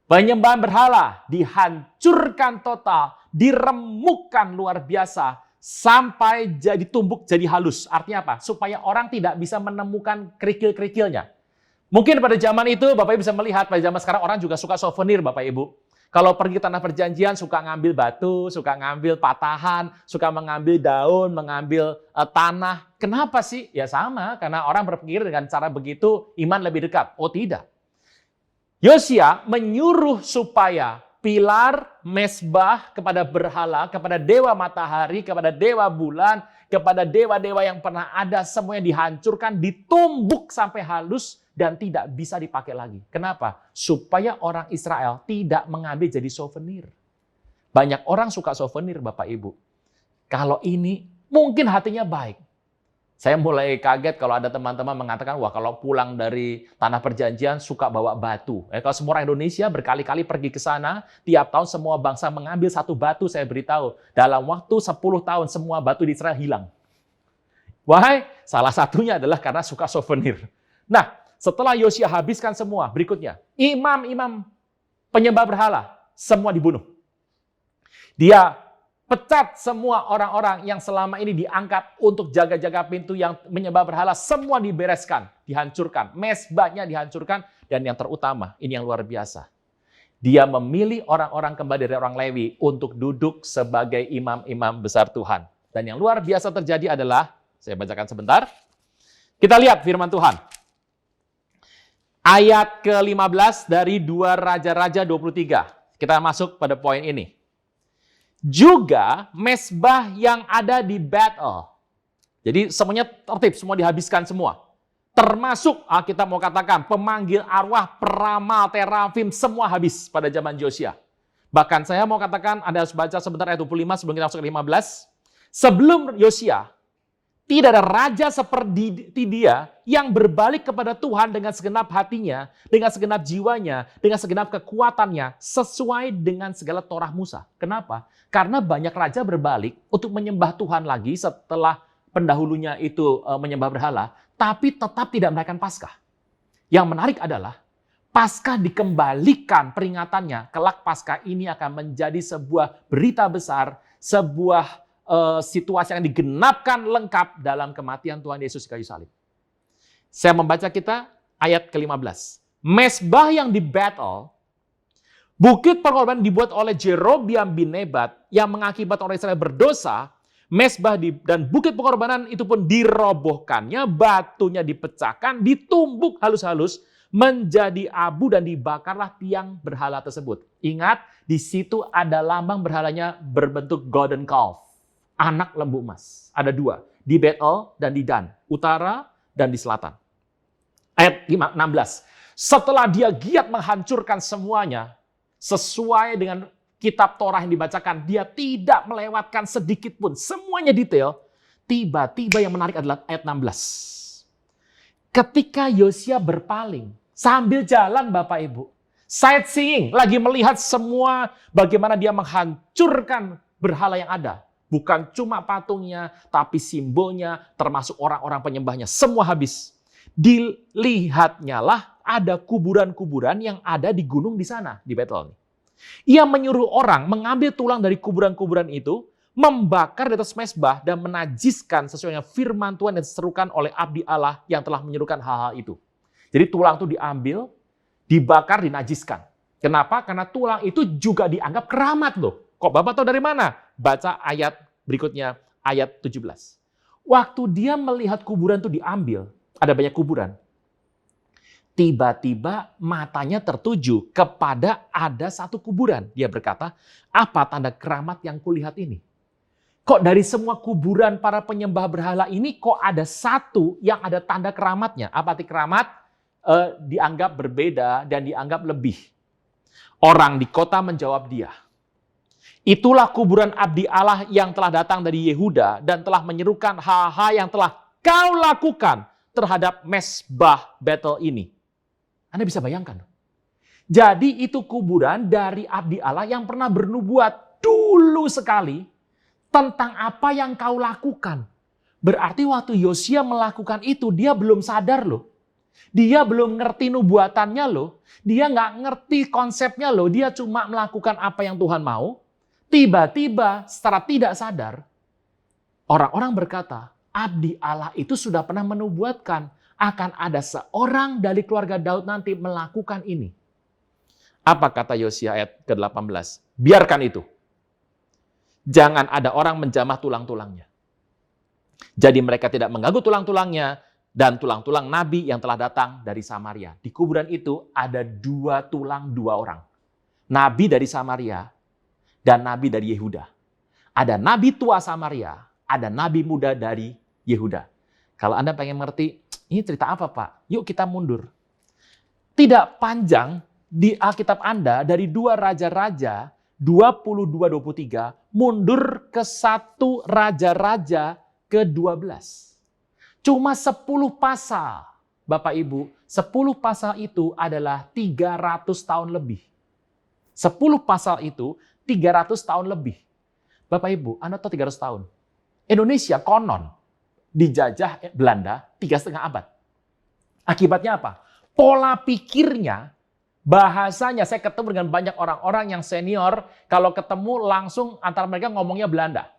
penyembahan berhala dihancurkan total, diremukkan luar biasa, sampai jadi tumbuk, jadi halus. Artinya apa? Supaya orang tidak bisa menemukan kerikil-kerikilnya. Mungkin pada zaman itu, Bapak Ibu bisa melihat, pada zaman sekarang orang juga suka souvenir, Bapak Ibu. Kalau pergi tanah perjanjian, suka ngambil batu, suka ngambil patahan, suka mengambil daun, mengambil tanah. Kenapa sih? Ya sama, karena orang berpikir dengan cara begitu, iman lebih dekat. Oh tidak. Yosia menyuruh supaya pilar, mezbah kepada berhala, kepada dewa matahari, kepada dewa bulan, kepada dewa-dewa yang pernah ada, semuanya dihancurkan, ditumbuk sampai halus, dan tidak bisa dipakai lagi. Kenapa? Supaya orang Israel tidak mengambil jadi souvenir. Banyak orang suka souvenir, Bapak Ibu. Kalau ini mungkin hatinya baik. Saya mulai kaget kalau ada teman-teman mengatakan, wah kalau pulang dari tanah perjanjian suka bawa batu. Kalau semua orang Indonesia berkali-kali pergi ke sana, tiap tahun semua bangsa mengambil satu batu, saya beritahu. Dalam waktu 10 tahun semua batu di Israel hilang. Why? Salah satunya adalah karena suka souvenir. Nah, setelah Yosia habiskan semua, berikutnya, imam-imam penyembah berhala, semua dibunuh. Dia pecat semua orang-orang yang selama ini diangkat untuk jaga-jaga pintu yang menyembah berhala, semua dibereskan, dihancurkan. Mezbahnya dihancurkan, dan yang terutama, ini yang luar biasa. Dia memilih orang-orang kembali dari orang Lewi untuk duduk sebagai imam-imam besar Tuhan. Dan yang luar biasa terjadi adalah, saya bacakan sebentar, kita lihat firman Tuhan. Ayat ke-15 dari 2 Raja-Raja 23. Kita masuk pada poin ini. Juga mezbah yang ada di Betel. Jadi semuanya tertib, semua dihabiskan semua. Termasuk, kita mau katakan, pemanggil arwah, peramal, terafim, semua habis pada zaman Yosia. Bahkan saya mau katakan, Anda harus baca sebentar ayat 25 sebelum kita masuk ke 15. Sebelum Yosia, tidak ada raja seperti dia yang berbalik kepada Tuhan dengan segenap hatinya, dengan segenap jiwanya, dengan segenap kekuatannya, sesuai dengan segala Torah Musa. Kenapa? Karena banyak raja berbalik untuk menyembah Tuhan lagi setelah pendahulunya itu menyembah berhala, tapi tetap tidak merayakan Paskah. Yang menarik adalah, Paskah dikembalikan peringatannya, kelak Paskah ini akan menjadi sebuah berita besar, sebuah situasi yang digenapkan lengkap dalam kematian Tuhan Yesus di kayu salib. Saya membaca kita ayat ke-15. Mezbah yang di Betel, bukit pengorbanan dibuat oleh Jerobeam bin Nebat yang mengakibatkan orang Israel berdosa. Mezbah dan bukit pengorbanan itu pun dirobohkannya, batunya dipecahkan, ditumbuk halus-halus menjadi abu dan dibakarlah tiang berhala tersebut. Ingat, di situ ada lambang berhalanya berbentuk golden calf. Anak lembu emas. Ada 2. Di Betel dan di Dan. Utara dan di selatan. Ayat 16. Setelah dia giat menghancurkan semuanya, sesuai dengan kitab Torah yang dibacakan, dia tidak melewatkan sedikit pun. Semuanya detail. Tiba-tiba yang menarik adalah ayat 16. Ketika Yosia berpaling, sambil jalan Bapak Ibu, sightseeing, lagi melihat semua bagaimana dia menghancurkan berhala yang ada. Bukan cuma patungnya, tapi simbolnya, termasuk orang-orang penyembahnya. Semua habis. Dilihatnya lah ada kuburan-kuburan yang ada di gunung di sana, di Betel. Ia menyuruh orang mengambil tulang dari kuburan-kuburan itu, membakar di atas mezbah dan menajiskan sesuai dengan firman Tuhan yang diserukan oleh abdi Allah yang telah menyerukan hal-hal itu. Jadi tulang itu diambil, dibakar, dinajiskan. Kenapa? Karena tulang itu juga dianggap keramat loh. Kok Bapak tahu dari mana? Baca ayat berikutnya, ayat 17. Waktu dia melihat kuburan itu diambil, ada banyak kuburan. Tiba-tiba matanya tertuju kepada ada satu kuburan. Dia berkata, apa tanda keramat yang kulihat ini? Kok dari semua kuburan para penyembah berhala ini kok ada satu yang ada tanda keramatnya? Apa arti keramat? Dianggap berbeda dan dianggap lebih. Orang di kota menjawab dia. Itulah kuburan abdi Allah yang telah datang dari Yehuda dan telah menyerukan hal-hal yang telah kau lakukan terhadap mezbah Betel ini. Anda bisa bayangkan. Jadi itu kuburan dari abdi Allah yang pernah bernubuat dulu sekali tentang apa yang kau lakukan. Berarti waktu Yosia melakukan itu dia belum sadar loh. Dia belum ngerti nubuatannya loh. Dia nggak ngerti konsepnya loh. Dia cuma melakukan apa yang Tuhan mau. Tiba-tiba secara tidak sadar orang-orang berkata, abdi Allah itu sudah pernah menubuatkan akan ada seorang dari keluarga Daud nanti melakukan ini. Apa kata Yosia ayat ke-18? Biarkan itu. Jangan ada orang menjamah tulang-tulangnya. Jadi mereka tidak mengganggu tulang-tulangnya dan tulang-tulang nabi yang telah datang dari Samaria. Di kuburan itu ada 2 tulang 2 orang. Nabi dari Samaria dan nabi dari Yehuda. Ada nabi tua Samaria, ada nabi muda dari Yehuda. Kalau Anda pengen mengerti, ini cerita apa Pak? Yuk kita mundur. Tidak panjang di Alkitab Anda dari 2 Raja-Raja 22-23 mundur ke 1 Raja-Raja ke-12. Cuma 10 pasal. Bapak Ibu, 10 pasal itu adalah 300 tahun lebih. 10 pasal itu 300 tahun lebih. Bapak Ibu, Anda tahu 300 tahun. Indonesia konon dijajah Belanda 3,5 abad. Akibatnya apa? Pola pikirnya, bahasanya, saya ketemu dengan banyak orang-orang yang senior, kalau ketemu langsung antara mereka ngomongnya Belanda.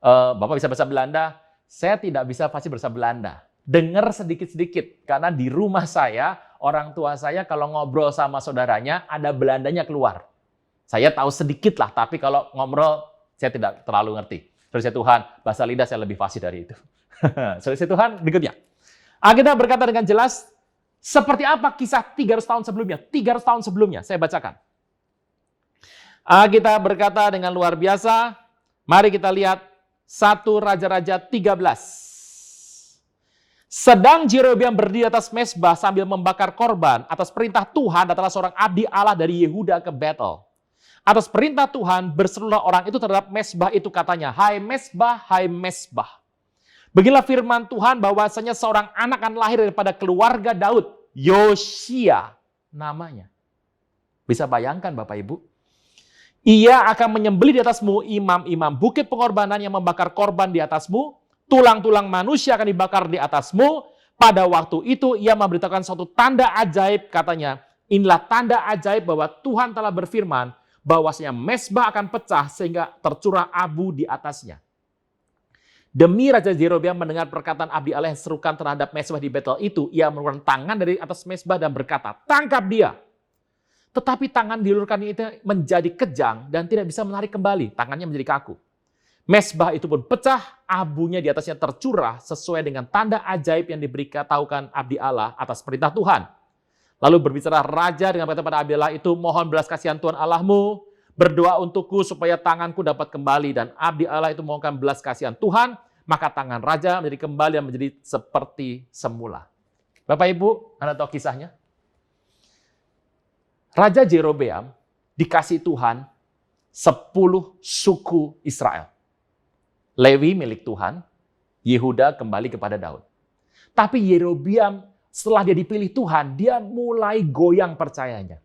Bapak bisa bahasa Belanda? Saya tidak bisa pasti bahasa Belanda. Dengar sedikit-sedikit, karena di rumah saya, orang tua saya kalau ngobrol sama saudaranya, ada Belandanya keluar. Saya tahu sedikit lah, tapi kalau ngobrol, saya tidak terlalu ngerti. Terus ya Tuhan, bahasa lidah saya lebih fasih dari itu. Saudara Tuhan, berikutnya. Alkitab berkata dengan jelas, seperti apa kisah 300 tahun sebelumnya? 300 tahun sebelumnya, saya bacakan. Alkitab berkata dengan luar biasa, mari kita lihat 1 Raja-Raja 13. Sedang Jerobeam berdiri atas mezbah sambil membakar korban, atas perintah Tuhan datanglah seorang abdi Allah dari Yehuda ke Betel. Atas perintah Tuhan berserulah orang itu terhadap mezbah itu katanya, hai mezbah, beginilah firman Tuhan bahwasanya seorang anak akan lahir daripada keluarga Daud, Yosia namanya. Bisa bayangkan Bapak Ibu? Ia akan menyembelih di atasmu imam-imam bukit pengorbanan yang membakar korban di atasmu, tulang-tulang manusia akan dibakar di atasmu. Pada waktu itu ia memberitakan suatu tanda ajaib katanya, inilah tanda ajaib bahwa Tuhan telah berfirman bahwasanya mezbah akan pecah sehingga tercurah abu di atasnya. Demi Raja Jerobeam mendengar perkataan abdi Allah yang serukan terhadap mezbah di Betel itu, ia menurunkan tangan dari atas mezbah dan berkata, tangkap dia. Tetapi tangan diulurkan itu menjadi kejang dan tidak bisa menarik kembali, tangannya menjadi kaku. Mezbah itu pun pecah, abunya di atasnya tercurah sesuai dengan tanda ajaib yang diberitahukan abdi Allah atas perintah Tuhan. Lalu berbicara raja dengan berkata pada abdi Allah itu, mohon belas kasihan Tuhan Allahmu, berdoa untukku supaya tanganku dapat kembali. Dan abdi Allah itu mohonkan belas kasihan Tuhan, maka tangan raja menjadi kembali dan menjadi seperti semula. Bapak Ibu, Anda tahu kisahnya? Raja Jerobeam dikasih Tuhan 10 suku Israel. Lewi milik Tuhan, Yehuda kembali kepada Daud. Tapi Yerobeam setelah dia dipilih Tuhan, dia mulai goyang percayanya.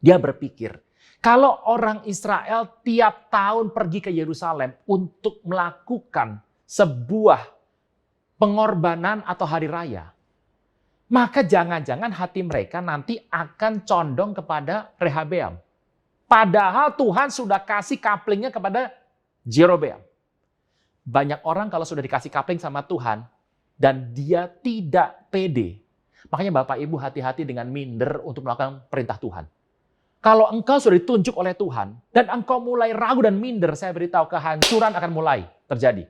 Dia berpikir, kalau orang Israel tiap tahun pergi ke Yerusalem untuk melakukan sebuah pengorbanan atau hari raya, maka jangan-jangan hati mereka nanti akan condong kepada Rehabeam. Padahal Tuhan sudah kasih kaplingnya kepada Jerobeam. Banyak orang kalau sudah dikasih kapling sama Tuhan dan dia tidak pede. Makanya Bapak Ibu hati-hati dengan minder untuk melakukan perintah Tuhan. Kalau engkau sudah ditunjuk oleh Tuhan dan engkau mulai ragu dan minder, saya beritahu kehancuran akan mulai terjadi.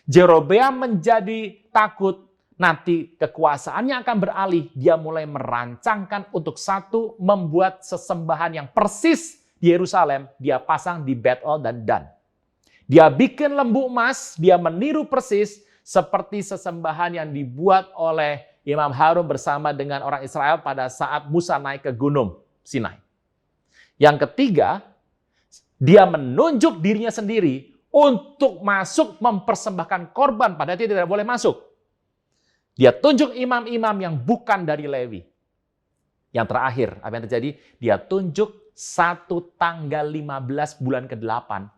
Jerobeam menjadi takut, nanti kekuasaannya akan beralih. Dia mulai merancangkan untuk satu, membuat sesembahan yang persis di Yerusalem, dia pasang di Betel dan Dan. Dia bikin lembu emas, dia meniru persis seperti sesembahan yang dibuat oleh Imam Harun bersama dengan orang Israel pada saat Musa naik ke gunung Sinai. Yang ketiga, dia menunjuk dirinya sendiri untuk masuk mempersembahkan korban, padahal dia tidak boleh masuk. Dia tunjuk imam-imam yang bukan dari Lewi. Yang terakhir, apa yang terjadi? Dia tunjuk satu tanggal 15 bulan ke-8.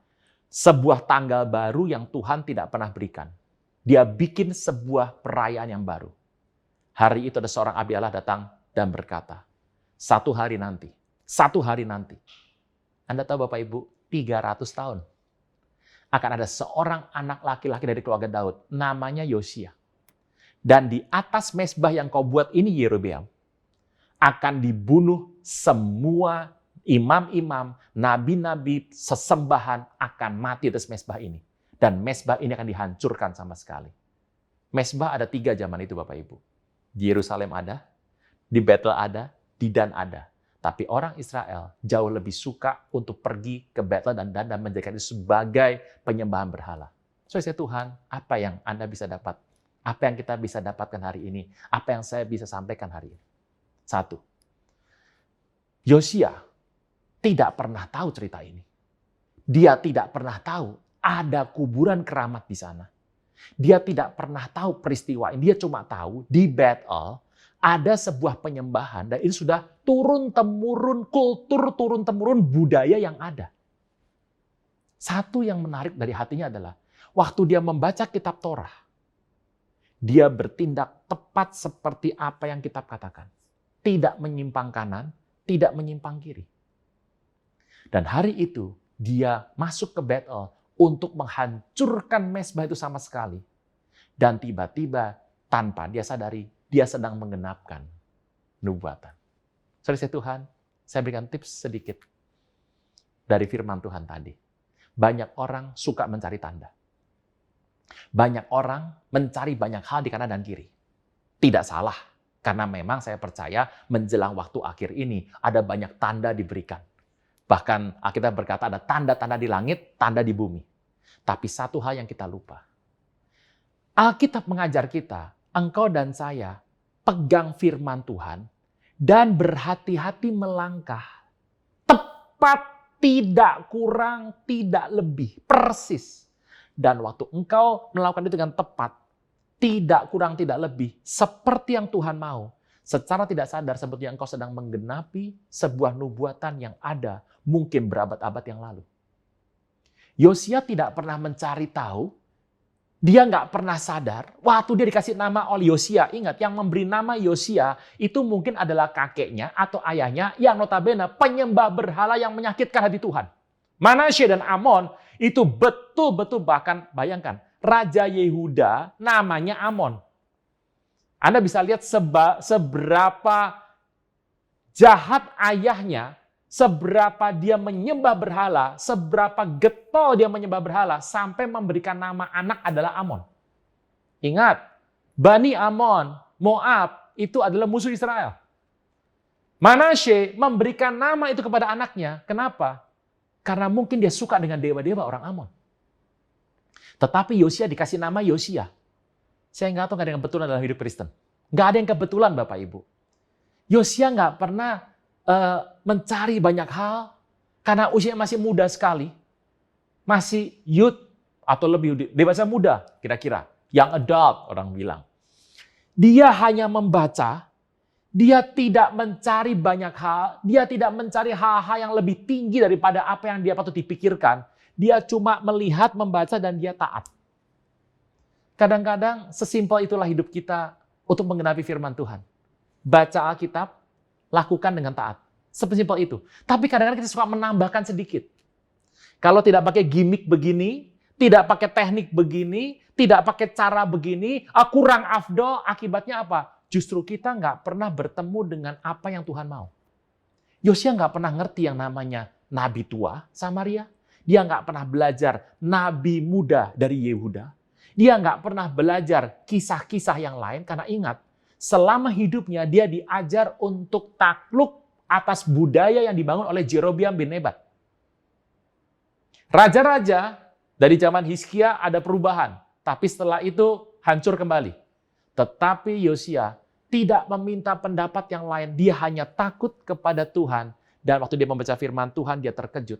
Sebuah tanggal baru yang Tuhan tidak pernah berikan. Dia bikin sebuah perayaan yang baru. Hari itu ada seorang abdi Allah datang dan berkata, satu hari nanti. Anda tahu Bapak Ibu, 300 tahun. Akan ada seorang anak laki-laki dari keluarga Daud, namanya Yosia. Dan di atas mezbah yang kau buat ini, Yerobeam, akan dibunuh semua imam-imam, nabi-nabi, sesembahan akan mati atas mezbah ini. Dan mezbah ini akan dihancurkan sama sekali. Mezbah ada 3 zaman itu Bapak Ibu. Di Yerusalem ada, di Betel ada, di Dan ada. Tapi orang Israel jauh lebih suka untuk pergi ke Betel dan Dan dan menjadikan itu sebagai penyembahan berhala. Saya Tuhan, apa yang Anda bisa dapat? Apa yang kita bisa dapatkan hari ini? Apa yang saya bisa sampaikan hari ini? 1. Yosia tidak pernah tahu cerita ini. Dia tidak pernah tahu ada kuburan keramat di sana. Dia tidak pernah tahu peristiwa ini. Dia cuma tahu di Betel ada sebuah penyembahan dan ini sudah turun-temurun kultur, turun-temurun budaya yang ada. Satu yang menarik dari hatinya adalah waktu dia membaca kitab Torah, dia bertindak tepat seperti apa yang kitab katakan. Tidak menyimpang kanan, tidak menyimpang kiri. Dan hari itu dia masuk ke Betel untuk menghancurkan mezbah itu sama sekali. Dan tiba-tiba tanpa dia sadari, dia sedang menggenapkan nubuatan. Saudara Tuhan, saya berikan tips sedikit dari firman Tuhan tadi. Banyak orang suka mencari tanda. Banyak orang mencari banyak hal di kanan dan kiri. Tidak salah, karena memang saya percaya menjelang waktu akhir ini ada banyak tanda diberikan. Bahkan Alkitab berkata ada tanda-tanda di langit, tanda di bumi. Tapi satu hal yang kita lupa. Alkitab mengajar kita, engkau dan saya pegang firman Tuhan dan berhati-hati melangkah. Tepat, tidak kurang, tidak lebih, persis. Dan waktu engkau melakukan itu dengan tepat, tidak kurang, tidak lebih, seperti yang Tuhan mau, secara tidak sadar sebetulnya engkau sedang menggenapi sebuah nubuatan yang ada mungkin berabad-abad yang lalu. Yosia tidak pernah mencari tahu, dia nggak pernah sadar, waktu dia dikasih nama oleh Yosia, ingat yang memberi nama Yosia itu mungkin adalah kakeknya atau ayahnya yang notabene penyembah berhala yang menyakitkan hati Tuhan. Manasye dan Amon itu betul-betul bahkan bayangkan, Raja Yehuda namanya Amon. Anda bisa lihat seberapa jahat ayahnya, seberapa dia menyembah berhala, seberapa getol dia menyembah berhala, sampai memberikan nama anak adalah Amon. Ingat, Bani Amon, Moab, itu adalah musuh Israel. Manasye memberikan nama itu kepada anaknya. Kenapa? Karena mungkin dia suka dengan dewa-dewa orang Amon. Tetapi Yosia dikasih nama Yosia. Saya nggak tahu nggak ada yang kebetulan dalam hidup Kristen. Nggak ada yang kebetulan Bapak Ibu. Yosia nggak pernah mencari banyak hal karena usianya masih muda sekali. Masih youth atau lebih dewasa muda kira-kira. Young adult orang bilang. Dia hanya membaca, dia tidak mencari banyak hal, dia tidak mencari hal-hal yang lebih tinggi daripada apa yang dia patut dipikirkan. Dia cuma melihat, membaca, dan dia taat. Kadang-kadang sesimpel itulah hidup kita untuk menggenapi firman Tuhan. Baca Alkitab, lakukan dengan taat. Sesimpel itu. Tapi kadang-kadang kita suka menambahkan sedikit. Kalau tidak pakai gimmick begini, tidak pakai teknik begini, tidak pakai cara begini, kurang afdol, akibatnya apa? Justru kita nggak pernah bertemu dengan apa yang Tuhan mau. Yosia nggak pernah ngerti yang namanya nabi tua Samaria. Dia nggak pernah belajar nabi muda dari Yehuda. Dia nggak pernah belajar kisah-kisah yang lain, karena ingat, selama hidupnya dia diajar untuk takluk atas budaya yang dibangun oleh Jerobeam bin Nebat. Raja-raja dari zaman Hizkia ada perubahan, tapi setelah itu hancur kembali. Tetapi Yosia tidak meminta pendapat yang lain, dia hanya takut kepada Tuhan. Dan waktu dia membaca firman Tuhan, dia terkejut.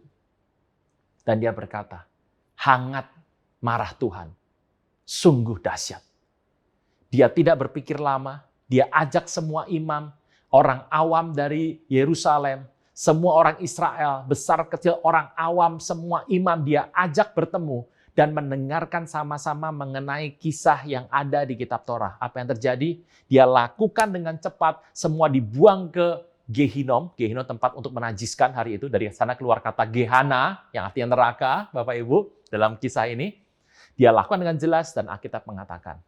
Dan dia berkata, hangat marah Tuhan, sungguh dahsyat. Dia tidak berpikir lama, dia ajak semua imam, orang awam dari Yerusalem, semua orang Israel, besar kecil orang awam, semua imam dia ajak bertemu dan mendengarkan sama-sama mengenai kisah yang ada di kitab Torah. Apa yang terjadi? Dia lakukan dengan cepat, semua dibuang ke Gehinom tempat untuk menajiskan hari itu. Dari sana keluar kata Gehana, yang artinya neraka, Bapak Ibu, dalam kisah ini. Dia lakukan dengan jelas dan Alkitab mengatakan,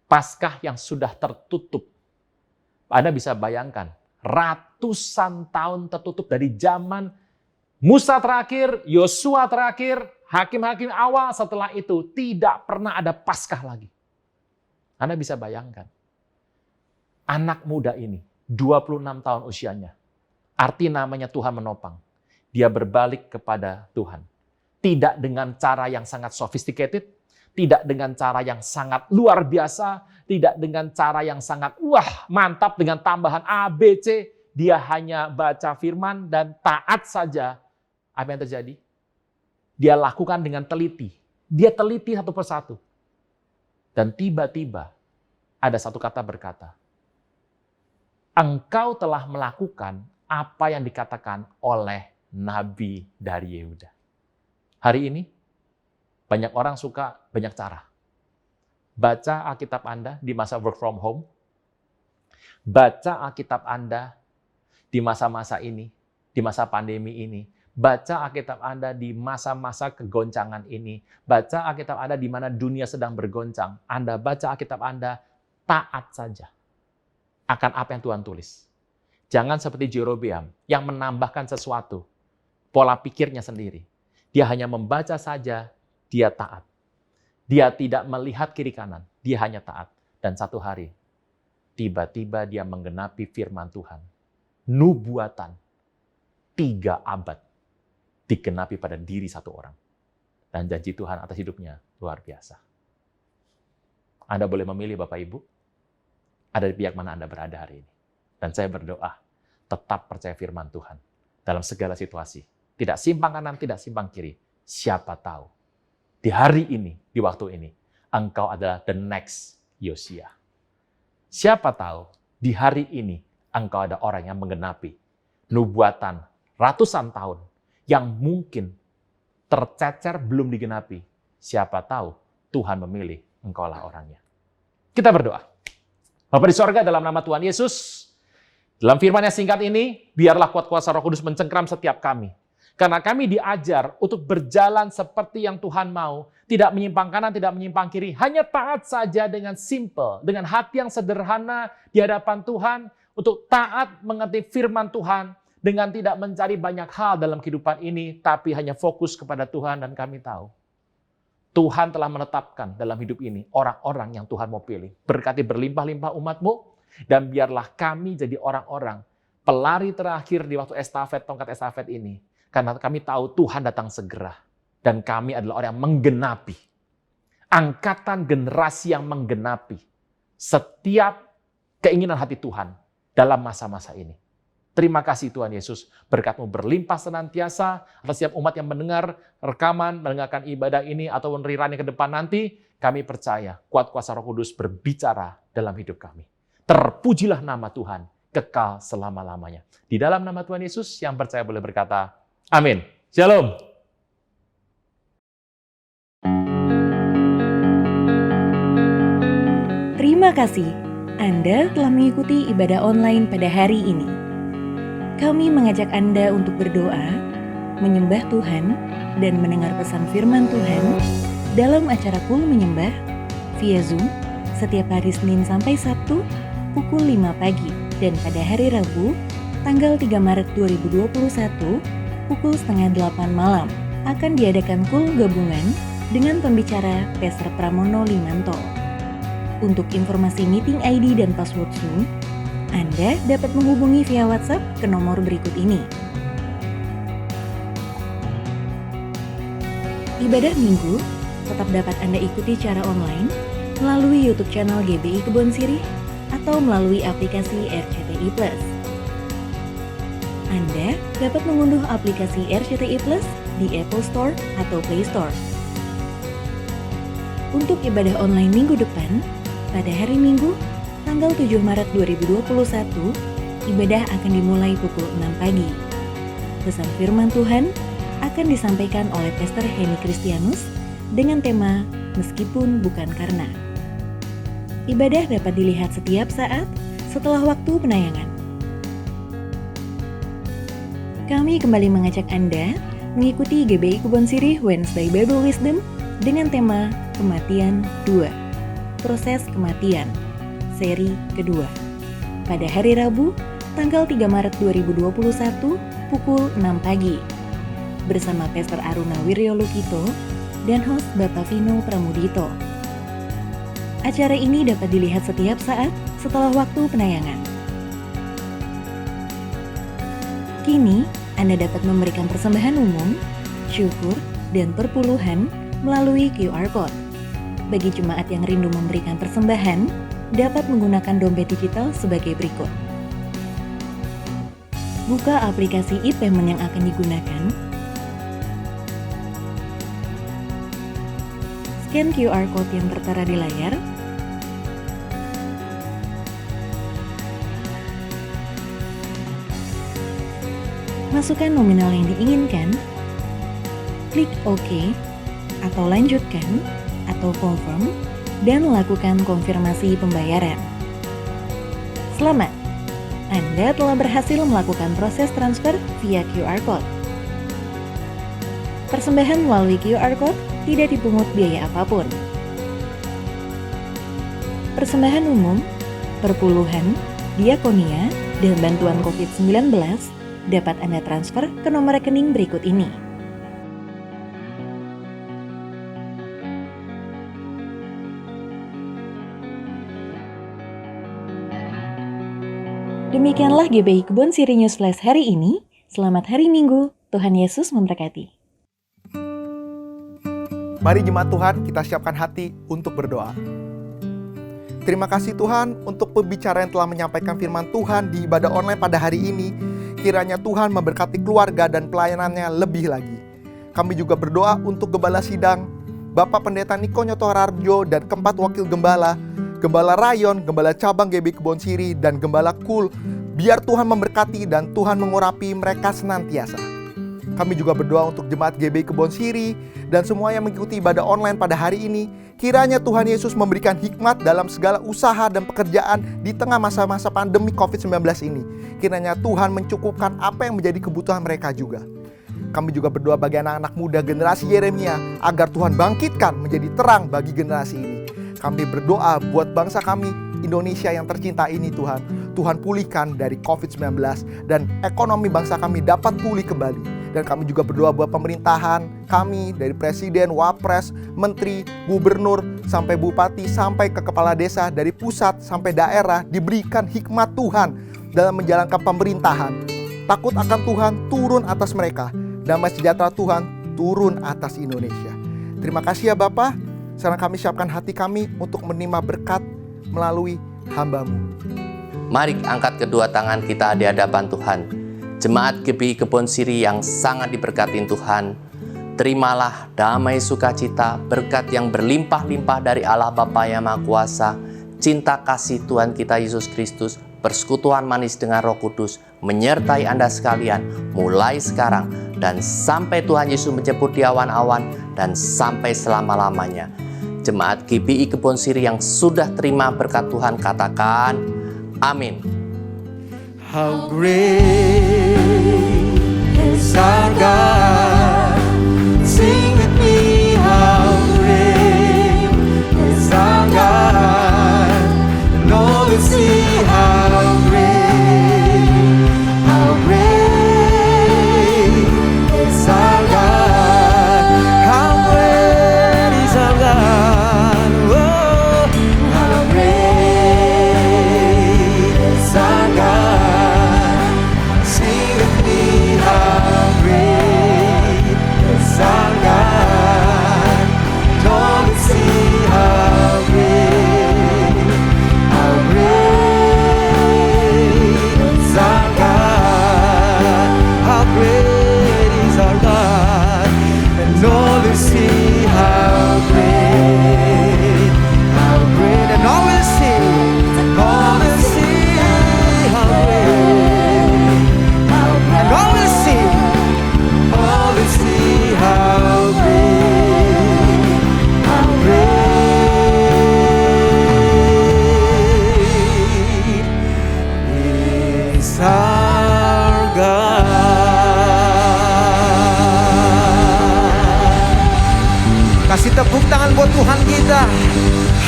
Paskah yang sudah tertutup. Anda bisa bayangkan, ratusan tahun tertutup dari zaman Musa terakhir, Yosua terakhir, hakim-hakim awal, setelah itu tidak pernah ada Paskah lagi. Anda bisa bayangkan, anak muda ini, 26 tahun usianya, arti namanya Tuhan menopang. Dia berbalik kepada Tuhan. Tidak dengan cara yang sangat sophisticated, tidak dengan cara yang sangat luar biasa, tidak dengan cara yang sangat mantap dengan tambahan A, B, C. Dia hanya baca firman dan taat saja. Apa yang terjadi? Dia lakukan dengan teliti. Dia teliti satu persatu. Dan tiba-tiba ada satu kata berkata, engkau telah melakukan apa yang dikatakan oleh nabi dari Yehuda. Hari ini, banyak orang suka banyak cara. Baca Alkitab Anda di masa work from home. Baca Alkitab Anda di masa-masa ini, di masa pandemi ini. Baca Alkitab Anda di masa-masa kegoncangan ini. Baca Alkitab Anda di mana dunia sedang bergoncang. Anda baca Alkitab Anda, taat saja akan apa yang Tuhan tulis. Jangan seperti Jerobeam yang menambahkan sesuatu, pola pikirnya sendiri. Dia hanya membaca saja, dia taat. Dia tidak melihat kiri kanan, dia hanya taat. Dan satu hari, tiba-tiba dia menggenapi firman Tuhan. Nubuatan 3 abad digenapi pada diri satu orang. Dan janji Tuhan atas hidupnya luar biasa. Anda boleh memilih Bapak Ibu, ada di pihak mana Anda berada hari ini. Dan saya berdoa, tetap percaya firman Tuhan dalam segala situasi. Tidak simpang kanan, tidak simpang kiri. Siapa tahu, di hari ini, di waktu ini, engkau adalah the next Yosia. Siapa tahu, di hari ini, engkau ada orang yang menggenapi nubuatan ratusan tahun yang mungkin tercecer belum digenapi. Siapa tahu, Tuhan memilih engkaulah orangnya. Kita berdoa. Bapa di sorga, dalam nama Tuhan Yesus, dalam firman yang singkat ini, biarlah kuat kuasa Roh Kudus mencengkram setiap kami. Karena kami diajar untuk berjalan seperti yang Tuhan mau, tidak menyimpang kanan, tidak menyimpang kiri, hanya taat saja dengan simple, dengan hati yang sederhana di hadapan Tuhan, untuk taat mengerti firman Tuhan, dengan tidak mencari banyak hal dalam kehidupan ini, tapi hanya fokus kepada Tuhan. Dan kami tahu, Tuhan telah menetapkan dalam hidup ini orang-orang yang Tuhan mau pilih. Berkati berlimpah-limpah umat-Mu, dan biarlah kami jadi orang-orang pelari terakhir di waktu estafet, tongkat estafet ini. Karena kami tahu Tuhan datang segera. Dan kami adalah orang yang menggenapi. Angkatan generasi yang menggenapi setiap keinginan hati Tuhan dalam masa-masa ini. Terima kasih Tuhan Yesus, berkat-Mu berlimpah senantiasa atas setiap umat yang mendengar rekaman, mendengarkan ibadah ini, atau rerunning ke depan nanti. Kami percaya kuat kuasa Roh Kudus berbicara dalam hidup kami. Terpujilah nama Tuhan, kekal selama-lamanya. Di dalam nama Tuhan Yesus, yang percaya boleh berkata, amin. Shalom. Terima kasih Anda telah mengikuti ibadah online pada hari ini. Kami mengajak Anda untuk berdoa, menyembah Tuhan, dan mendengar pesan firman Tuhan dalam acara Kul Menyembah via Zoom setiap hari Senin sampai Sabtu pukul 5 pagi dan pada hari Rabu tanggal 3 Maret 2021 pukul setengah 8 malam akan diadakan Kul gabungan dengan pembicara Pastor Pramono Limanto. Untuk informasi meeting ID dan password Zoom, Anda dapat menghubungi via WhatsApp ke nomor berikut ini. Ibadah Minggu tetap dapat Anda ikuti secara online melalui YouTube channel GBI Kebon Sirih atau melalui aplikasi RCTI Plus. Anda dapat mengunduh aplikasi RCTI Plus di Apple Store atau Play Store. Untuk ibadah online minggu depan, pada hari Minggu, tanggal 7 Maret 2021, ibadah akan dimulai pukul 6 pagi. Pesan firman Tuhan akan disampaikan oleh Pastor Henny Kristianus dengan tema Meskipun Bukan Karena. Ibadah dapat dilihat setiap saat setelah waktu penayangan. Kami kembali mengajak Anda mengikuti GBI Kebon Sirih Wednesday Bible Wisdom dengan tema Kematian 2, Proses Kematian, seri kedua. Pada hari Rabu, tanggal 3 Maret 2021, pukul 6 pagi. Bersama Pastor Aruna Wiryolukito dan host Bapak Vino Pramudito. Acara ini dapat dilihat setiap saat setelah waktu penayangan. Kini, Anda dapat memberikan persembahan umum, syukur, dan perpuluhan melalui QR Code. Bagi jemaat yang rindu memberikan persembahan, dapat menggunakan dompet digital sebagai berikut. Buka aplikasi e-payment yang akan digunakan. Scan QR Code yang tertera di layar. Masukkan nominal yang diinginkan. Klik OK atau lanjutkan atau confirm dan lakukan konfirmasi pembayaran. Selamat! Anda telah berhasil melakukan proses transfer via QR Code. Persembahan melalui QR Code tidak dipungut biaya apapun. Persembahan umum, perpuluhan, diakonia, dan bantuan COVID-19 dapat Anda transfer ke nomor rekening berikut ini. Demikianlah GBI Kebon Sirih News Flash hari ini. Selamat hari Minggu. Tuhan Yesus memberkati. Mari jemaat Tuhan, kita siapkan hati untuk berdoa. Terima kasih Tuhan untuk pembicara yang telah menyampaikan firman Tuhan di ibadah online pada hari ini. Kiranya Tuhan memberkati keluarga dan pelayanannya lebih lagi. Kami juga berdoa untuk Gembala Sidang, Bapak Pendeta Niko Nyoto Harjo dan keempat wakil Gembala, Gembala Rayon, Gembala Cabang GBI Kebon Sirih, dan Gembala Kul. Biar Tuhan memberkati dan Tuhan mengurapi mereka senantiasa. Kami juga berdoa untuk jemaat GBI Kebon Sirih dan semua yang mengikuti ibadah online pada hari ini. Kiranya Tuhan Yesus memberikan hikmat dalam segala usaha dan pekerjaan di tengah masa-masa pandemi COVID-19 ini. Kiranya Tuhan mencukupkan apa yang menjadi kebutuhan mereka juga. Kami juga berdoa bagi anak-anak muda generasi Yeremia agar Tuhan bangkitkan menjadi terang bagi generasi ini. Kami berdoa buat bangsa kami, Indonesia yang tercinta ini Tuhan. Tuhan pulihkan dari COVID-19 dan ekonomi bangsa kami dapat pulih kembali. Dan kami juga berdoa buat pemerintahan kami, dari presiden, wapres, menteri, gubernur, sampai bupati, sampai ke kepala desa, dari pusat sampai daerah, diberikan hikmat Tuhan dalam menjalankan pemerintahan. Takut akan Tuhan turun atas mereka. Damai sejahtera Tuhan turun atas Indonesia. Terima kasih ya Bapa. Sekarang kami siapkan hati kami untuk menerima berkat melalui hamba-Mu. Mari angkat kedua tangan kita di hadapan Tuhan. Jemaat GBI Kebon Sirih yang sangat diberkatin Tuhan, terimalah damai sukacita, berkat yang berlimpah-limpah dari Allah Bapa yang Maha Kuasa, cinta kasih Tuhan kita Yesus Kristus, persekutuan manis dengan Roh Kudus, menyertai Anda sekalian, mulai sekarang, dan sampai Tuhan Yesus menjemput di awan-awan, dan sampai selama-lamanya. Jemaat GBI Kebon Sirih yang sudah terima berkat Tuhan, katakan, amin. How great is our God. Sing with me, how great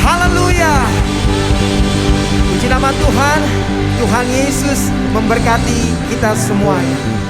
Haleluya. Puji nama Tuhan. Tuhan Yesus memberkati kita semuanya.